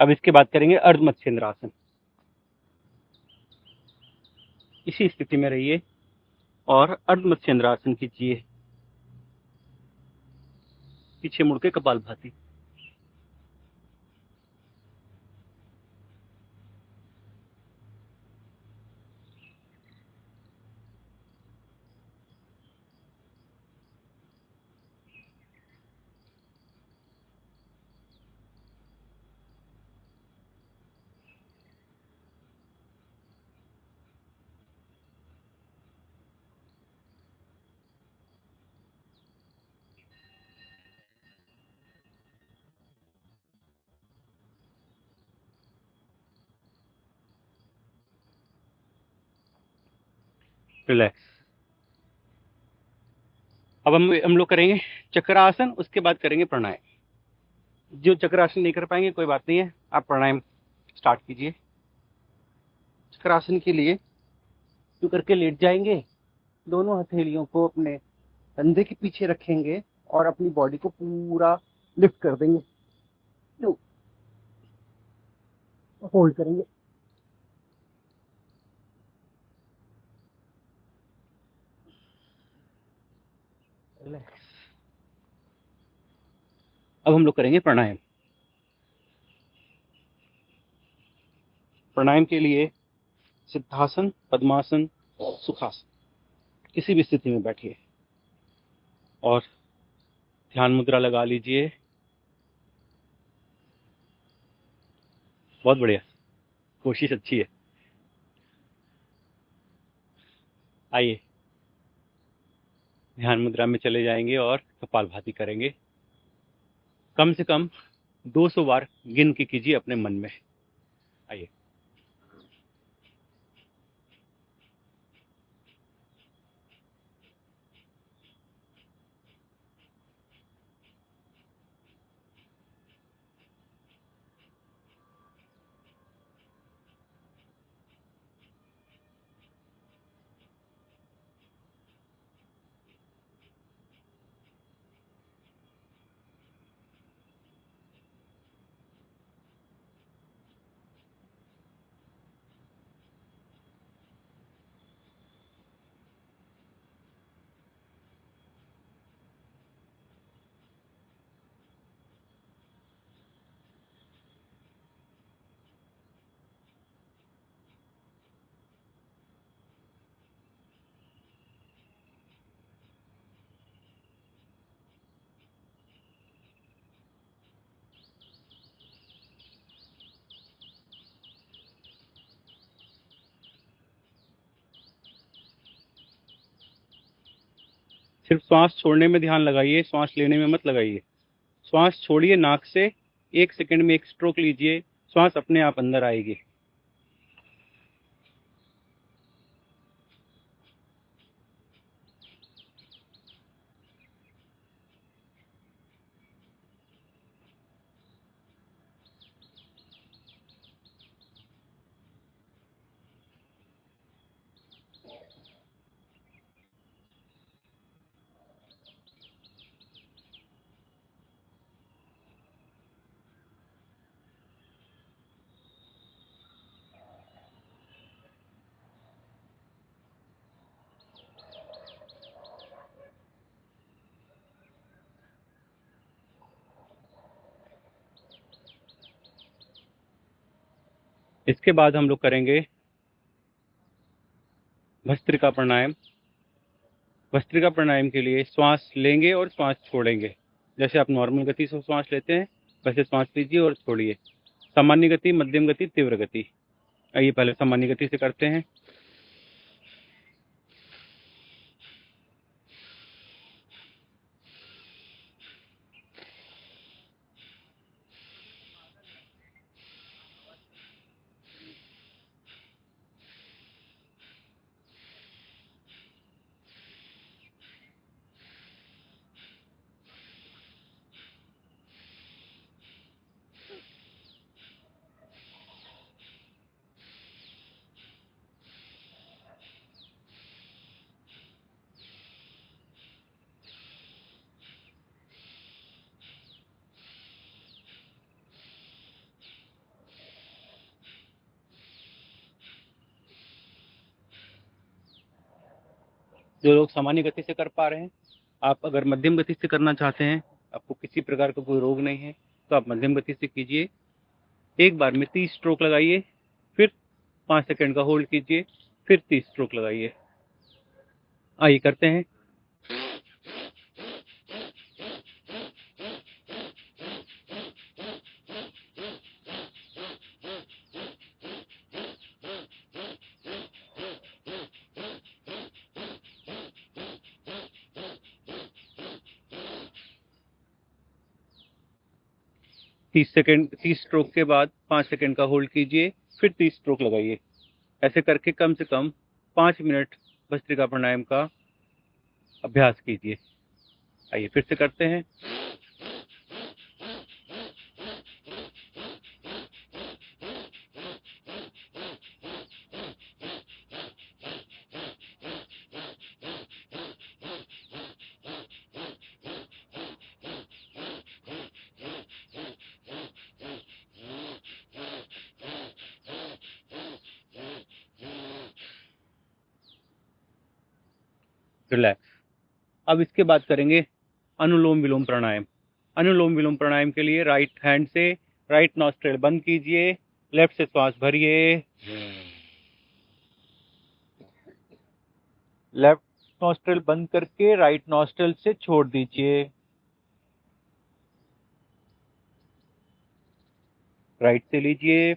अब इसके बाद करेंगे अर्ध मत्स्येंद्रासन। इसी स्थिति में रहिए और अर्ध मत्स्येंद्रासन कीजिए, पीछे मुड़ के कपालभाति। रिलैक्स। अब हम लोग करेंगे चक्रासन, उसके बाद करेंगे प्राणायाम। जो चक्रासन नहीं कर पाएंगे कोई बात नहीं है, आप प्राणायाम स्टार्ट कीजिए। चक्रासन के लिए जो करके लेट जाएंगे, दोनों हथेलियों को अपने कंधे के पीछे रखेंगे और अपनी बॉडी को पूरा लिफ्ट कर देंगे, होल्ड करेंगे। रिलैक्स। अब हम लोग करेंगे प्राणायाम। प्राणायाम के लिए सिद्धासन, पद्मासन, सुखासन, किसी भी स्थिति में बैठिए और ध्यान मुद्रा लगा लीजिए। बहुत बढ़िया, कोशिश अच्छी है। आइए ध्यान मुद्रा में चले जाएंगे और कपालभाति करेंगे। कम से कम 200 बार गिन के कीजिए अपने मन में। आइए। सिर्फ श्वास छोड़ने में ध्यान लगाइए, श्वास लेने में मत लगाइए। श्वास छोड़िए नाक से, 1 सेकंड में एक स्ट्रोक लीजिए, श्वास अपने आप अंदर आएगी। इसके बाद हम लोग करेंगे भस्त्रिका प्राणायाम। भस्त्रिका प्राणायाम के लिए श्वास लेंगे और श्वास छोड़ेंगे। जैसे आप नॉर्मल गति से श्वास लेते हैं वैसे श्वास लीजिए और छोड़िए। सामान्य गति, मध्यम गति, तीव्र गति। आइए पहले सामान्य गति से करते हैं। जो लोग सामान्य गति से कर पा रहे हैं, आप अगर मध्यम गति से करना चाहते हैं, आपको किसी प्रकार का कोई रोग नहीं है, तो आप मध्यम गति से कीजिए। एक बार में 30 स्ट्रोक लगाइए, फिर 5 सेकंड का होल्ड कीजिए, फिर 30 स्ट्रोक लगाइए। आइए करते हैं। तीस स्ट्रोक के बाद 5 सेकंड का होल्ड कीजिए, फिर 30 स्ट्रोक लगाइए। ऐसे करके कम से कम 5 मिनट भस्त्रिका प्राणायाम का अभ्यास कीजिए। आइए फिर से करते हैं। रिलैक्स। अब इसके बाद करेंगे अनुलोम विलोम प्राणायाम। अनुलोम विलोम प्राणायाम के लिए राइट हैंड से राइट नॉस्ट्रिल बंद कीजिए, लेफ्ट से श्वास भरिए, लेफ्ट नॉस्ट्रिल बंद करके राइट नॉस्ट्रिल से छोड़ दीजिए। राइट से लीजिए,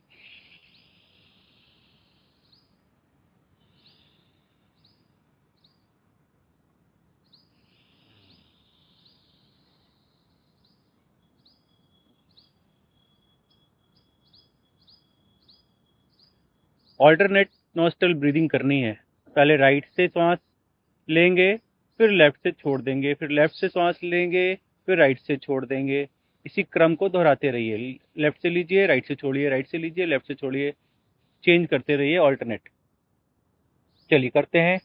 ऑल्टरनेट नॉस्ट्रिल ब्रीदिंग करनी है। पहले राइट से श्वास लेंगे, फिर लेफ्ट से छोड़ देंगे, फिर लेफ्ट से श्वास लेंगे, फिर राइट से छोड़ देंगे। इसी क्रम को दोहराते रहिए। लेफ्ट से लीजिए, राइट से छोड़िए, राइट से लीजिए, लेफ्ट से छोड़िए। चेंज करते रहिए, ऑल्टरनेट। चलिए करते हैं।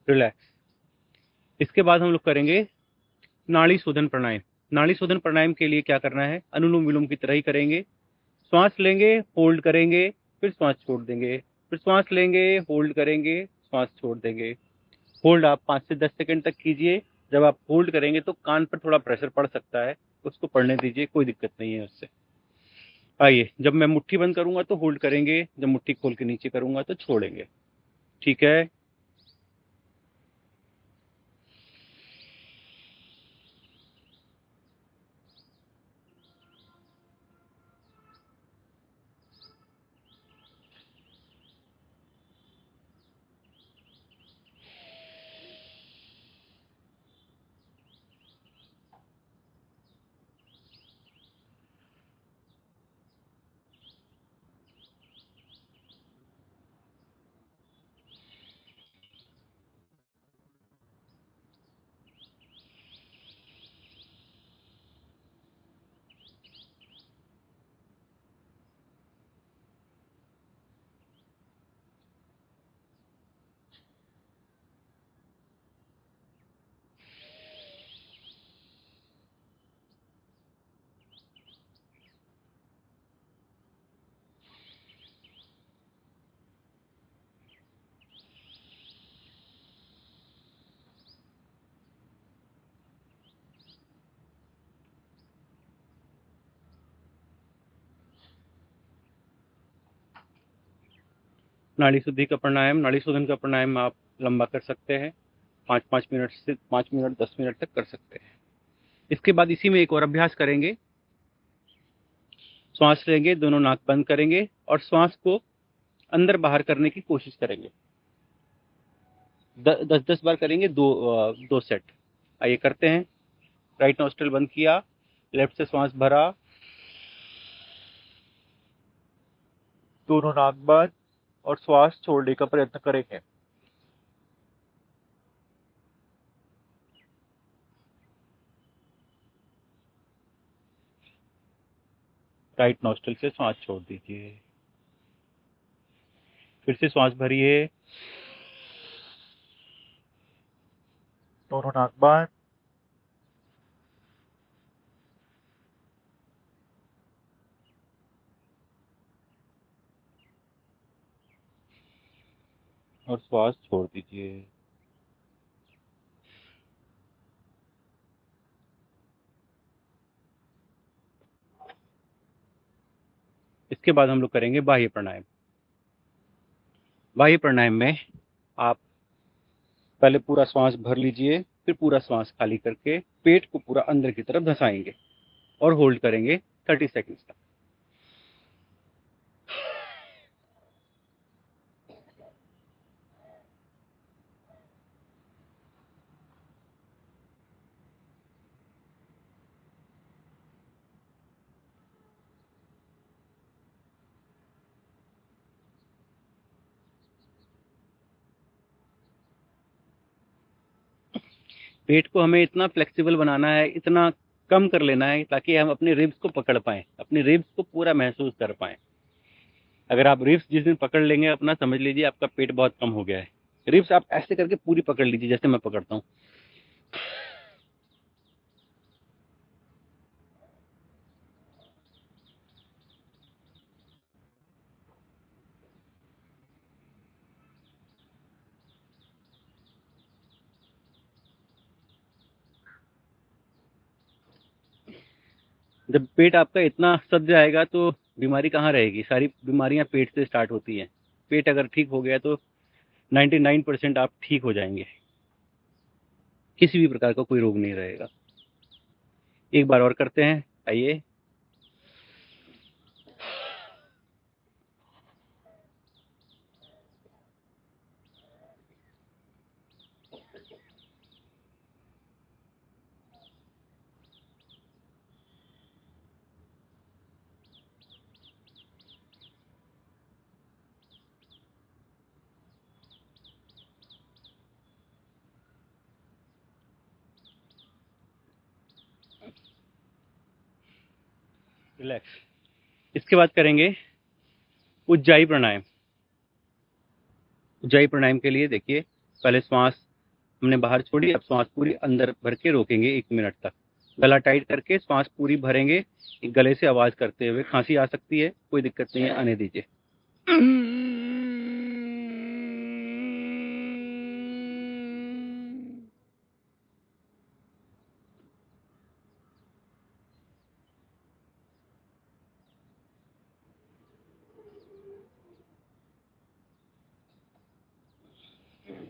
रिलैक्स। इसके बाद हम लोग करेंगे नाड़ी शोधन प्राणायाम। नाड़ी शोधन प्राणायाम के लिए क्या करना है, अनुलोम विलोम की तरह ही करेंगे। श्वास लेंगे, होल्ड करेंगे, फिर श्वास छोड़ देंगे, फिर श्वास लेंगे, होल्ड करेंगे, श्वास छोड़ देंगे। होल्ड आप 5 से 10 सेकंड तक कीजिए। जब आप होल्ड करेंगे तो कान पर थोड़ा प्रेशर पड़ सकता है, उसको पड़ने दीजिए, कोई दिक्कत नहीं है उससे। आइए, जब मैं मुट्ठी बंद करूंगा तो होल्ड करेंगे, जब मुट्ठी खोल के नीचे करूंगा तो छोड़ेंगे। ठीक है। नाड़ी शुद्धि का प्राणायाम, नाड़ी शोधन का प्राणायाम आप लंबा कर सकते हैं, 5-5 मिनट से 5 मिनट 10 मिनट तक कर सकते हैं। इसके बाद इसी में एक और अभ्यास करेंगे। श्वास लेंगे, दोनों नाक बंद करेंगे और श्वास को अंदर बाहर करने की कोशिश करेंगे। 10-10 बार करेंगे, दो सेट। आइए करते हैं। राइट नॉस्ट्रल बंद किया, लेफ्ट से श्वास भरा, दोनों नाक बंद और श्वास छोड़ने का प्रयत्न करेंगे। राइट नॉस्ट्रल से श्वास छोड़ दीजिए। फिर से श्वास भरिए, दोनों नाक बंद और श्वास छोड़ दीजिए। इसके बाद हम लोग करेंगे बाह्य प्राणायाम। बाह्य प्राणायाम में आप पहले पूरा श्वास भर लीजिए, फिर पूरा श्वास खाली करके पेट को पूरा अंदर की तरफ धंसाएंगे और होल्ड करेंगे 30 सेकेंड्स तक। पेट को हमें इतना फ्लेक्सिबल बनाना है, इतना कम कर लेना है ताकि हम अपने रिब्स को पकड़ पाएं, अपने रिब्स को पूरा महसूस कर पाएं। अगर आप रिब्स जिस दिन पकड़ लेंगे अपना, समझ लीजिए आपका पेट बहुत कम हो गया है। रिब्स आप ऐसे करके पूरी पकड़ लीजिए जैसे मैं पकड़ता हूँ। जब पेट आपका इतना सज जाएगा तो बीमारी कहाँ रहेगी? सारी बीमारियां पेट से स्टार्ट होती हैं। पेट अगर ठीक हो गया तो 99% आप ठीक हो जाएंगे, किसी भी प्रकार का कोई रोग नहीं रहेगा। एक बार और करते हैं, आइए। रिलैक्स। इसके बाद करेंगे उज्जाई प्राणायाम। उज्जाई प्राणायाम के लिए देखिए, पहले श्वास हमने बाहर छोड़ी, अब श्वास पूरी अंदर भर के रोकेंगे 1 मिनट तक। गला टाइट करके श्वास पूरी भरेंगे, गले से आवाज करते हुए। खांसी आ सकती है, कोई दिक्कत नहीं है, आने दीजिए।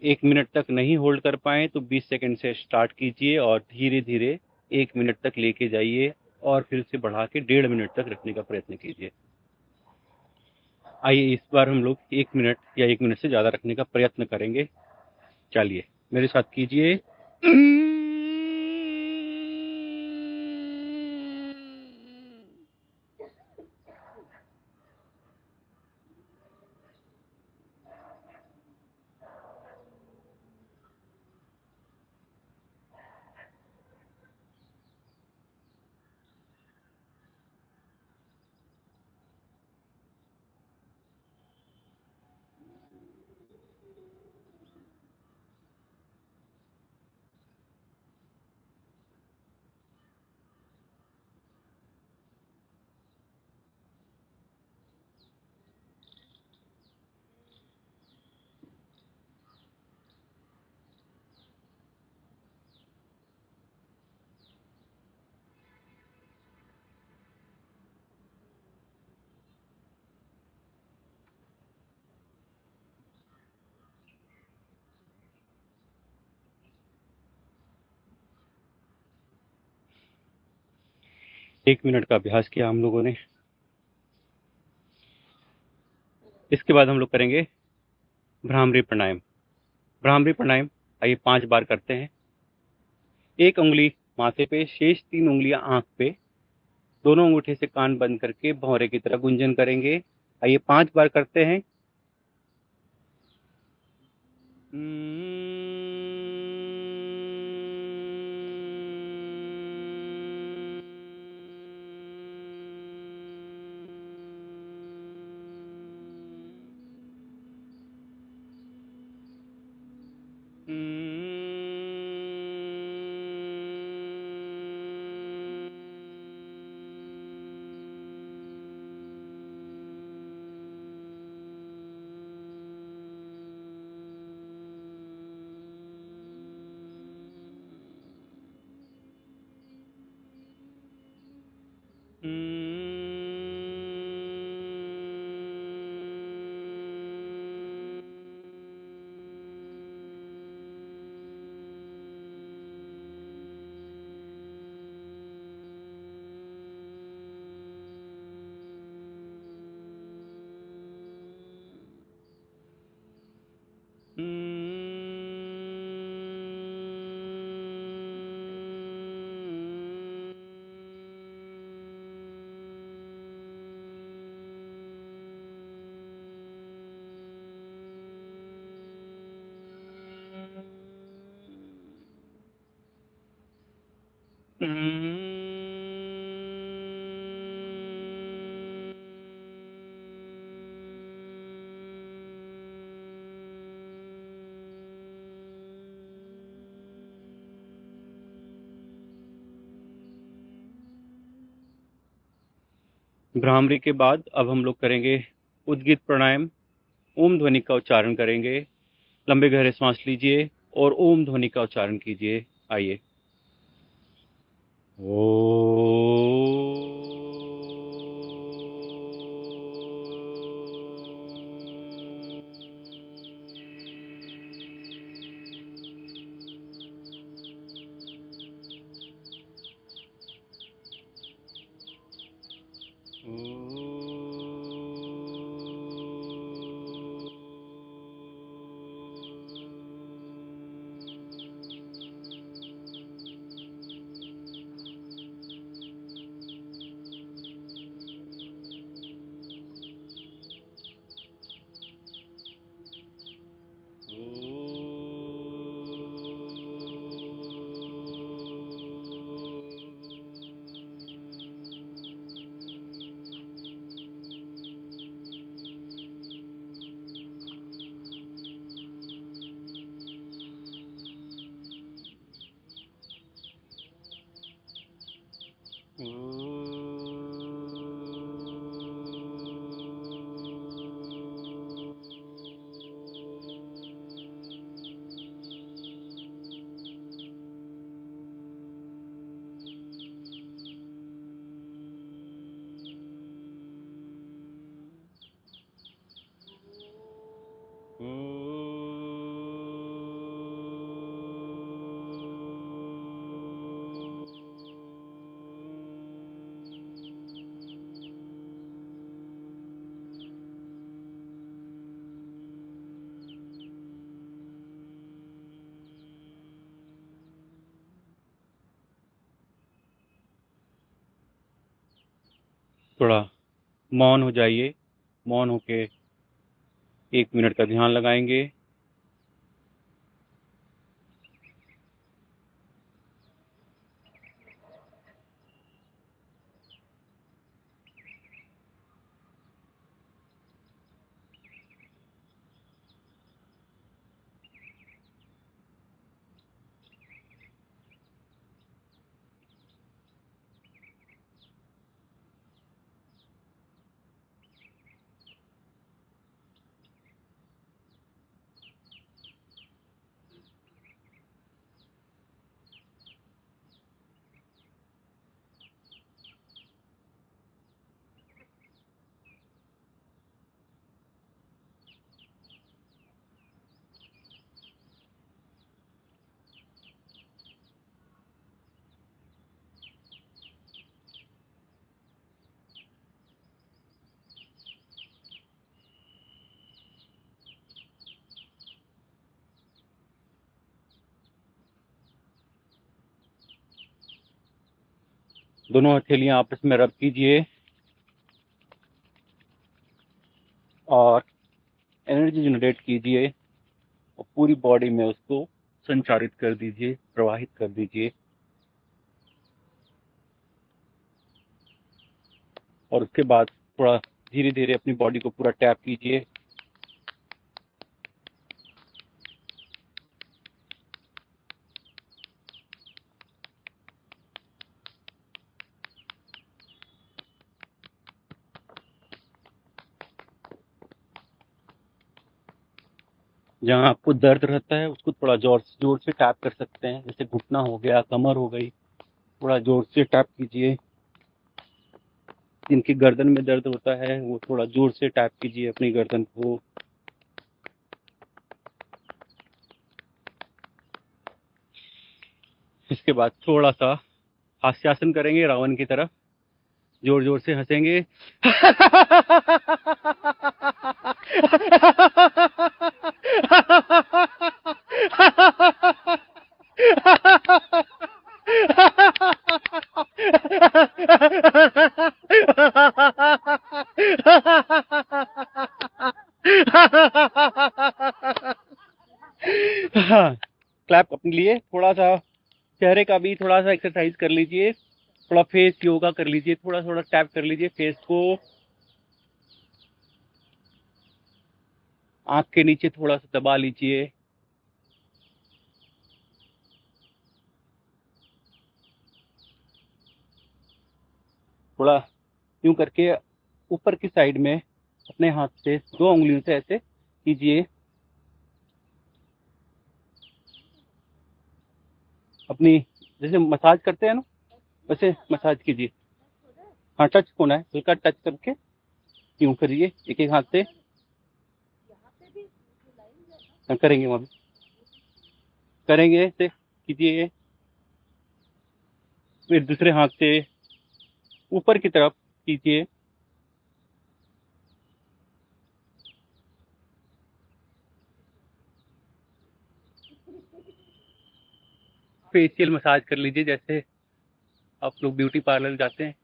1 मिनट तक नहीं होल्ड कर पाए तो 20 सेकंड से स्टार्ट कीजिए और धीरे धीरे 1 मिनट तक लेके जाइए और फिर से बढ़ा के 1.5 मिनट तक रखने का प्रयत्न कीजिए। आइए इस बार हम लोग 1 मिनट या 1 मिनट से ज्यादा रखने का प्रयत्न करेंगे। चलिए मेरे साथ कीजिए। 1 मिनट का अभ्यास किया हम लोगों ने। इसके बाद हम लोग करेंगे भ्रामरी प्राणायाम। भ्रामरी प्राणायाम आइए 5 बार करते हैं। एक उंगली माथे पे, शेष 3 उंगलियां आंख पे, दोनों अंगूठे से कान बंद करके भौरे की तरह गुंजन करेंगे। आइए 5 बार करते हैं। भ्रामरी के बाद अब हम लोग करेंगे उद्गीत प्राणायाम। ओम ध्वनि का उच्चारण करेंगे। लंबे गहरे सांस लीजिए और ओम ध्वनि का उच्चारण कीजिए। आइए। थोड़ा मौन हो जाइए। मौन होके 1 मिनट का ध्यान लगाएंगे। दोनों हथेलियां आपस में रब कीजिए और एनर्जी जनरेट कीजिए और पूरी बॉडी में उसको संचारित कर दीजिए, प्रवाहित कर दीजिए। और उसके बाद थोड़ा धीरे धीरे अपनी बॉडी को पूरा टैप कीजिए। जहाँ आपको दर्द रहता है उसको थोड़ा जोर से टैप कर सकते हैं, जैसे घुटना हो गया, कमर हो गई, थोड़ा जोर से टैप कीजिए। जिनकी गर्दन में दर्द होता है वो थोड़ा जोर से टैप कीजिए अपनी गर्दन को। इसके बाद थोड़ा सा हास्यासन करेंगे रावण की तरह, जोर जोर से हंसेंगे। क्लैप अपने लिए, थोड़ा सा चेहरे का भी थोड़ा सा एक्सरसाइज कर लीजिए, थोड़ा फेस योगा कर लीजिए, थोड़ा थोड़ा टैप कर लीजिए फेस को। आंख के नीचे थोड़ा सा दबा लीजिए। थोड़ा यूं करके ऊपर की साइड में अपने हाथ से 2 उंगलियों से ऐसे कीजिए। अपनी जैसे मसाज करते हैं ना वैसे मसाज कीजिए। हाँ, टच होना है, हल्का टच करके यूं करिए एक एक हाथ से। हाँ, करेंगे वहां भी करेंगे, ऐसे कीजिए। फिर दूसरे हाथ से ऊपर की तरफ कीजिए। फेशियल मसाज कर लीजिए, जैसे आप लोग ब्यूटी पार्लर जाते हैं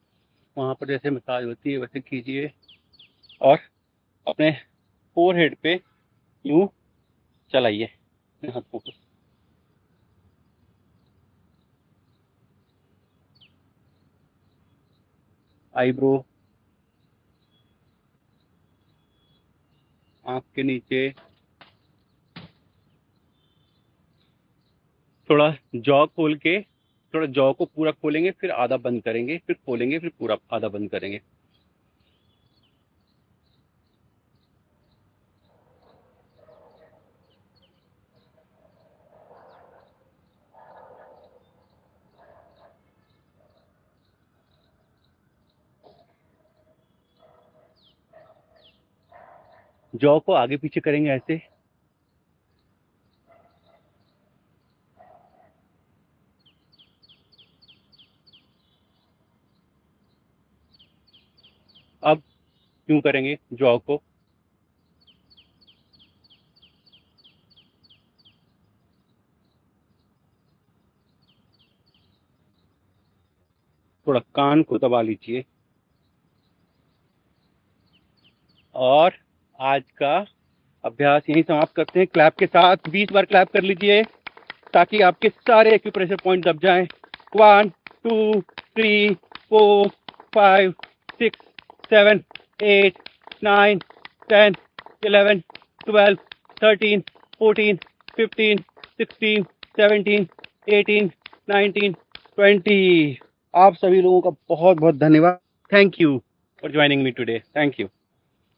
वहां पर जैसे मसाज होती है वैसे कीजिए। और अपने फोरहेड पे यूं चलाइए अपने हाथों को। आईब्रो, आंख के नीचे, थोड़ा जॉ खोल के, थोड़ा जॉ को पूरा खोलेंगे फिर आधा बंद करेंगे, फिर खोलेंगे फिर पूरा आधा बंद करेंगे। जॉ को आगे पीछे करेंगे ऐसे। अब यूं करेंगे जॉ को। थोड़ा कान को दबा लीजिए। और आज का अभ्यास यहीं समाप्त करते हैं। क्लैप के साथ 20 बार क्लैप कर लीजिए ताकि आपके सारे एक्यूप्रेशर पॉइंट दब जाएं। 1 2 3 4 5 6 7 8 9 10 11 12 13 14 15 16 17 18 19 20। आप सभी लोगों का बहुत बहुत धन्यवाद। Thank you for joining me today. Thank you.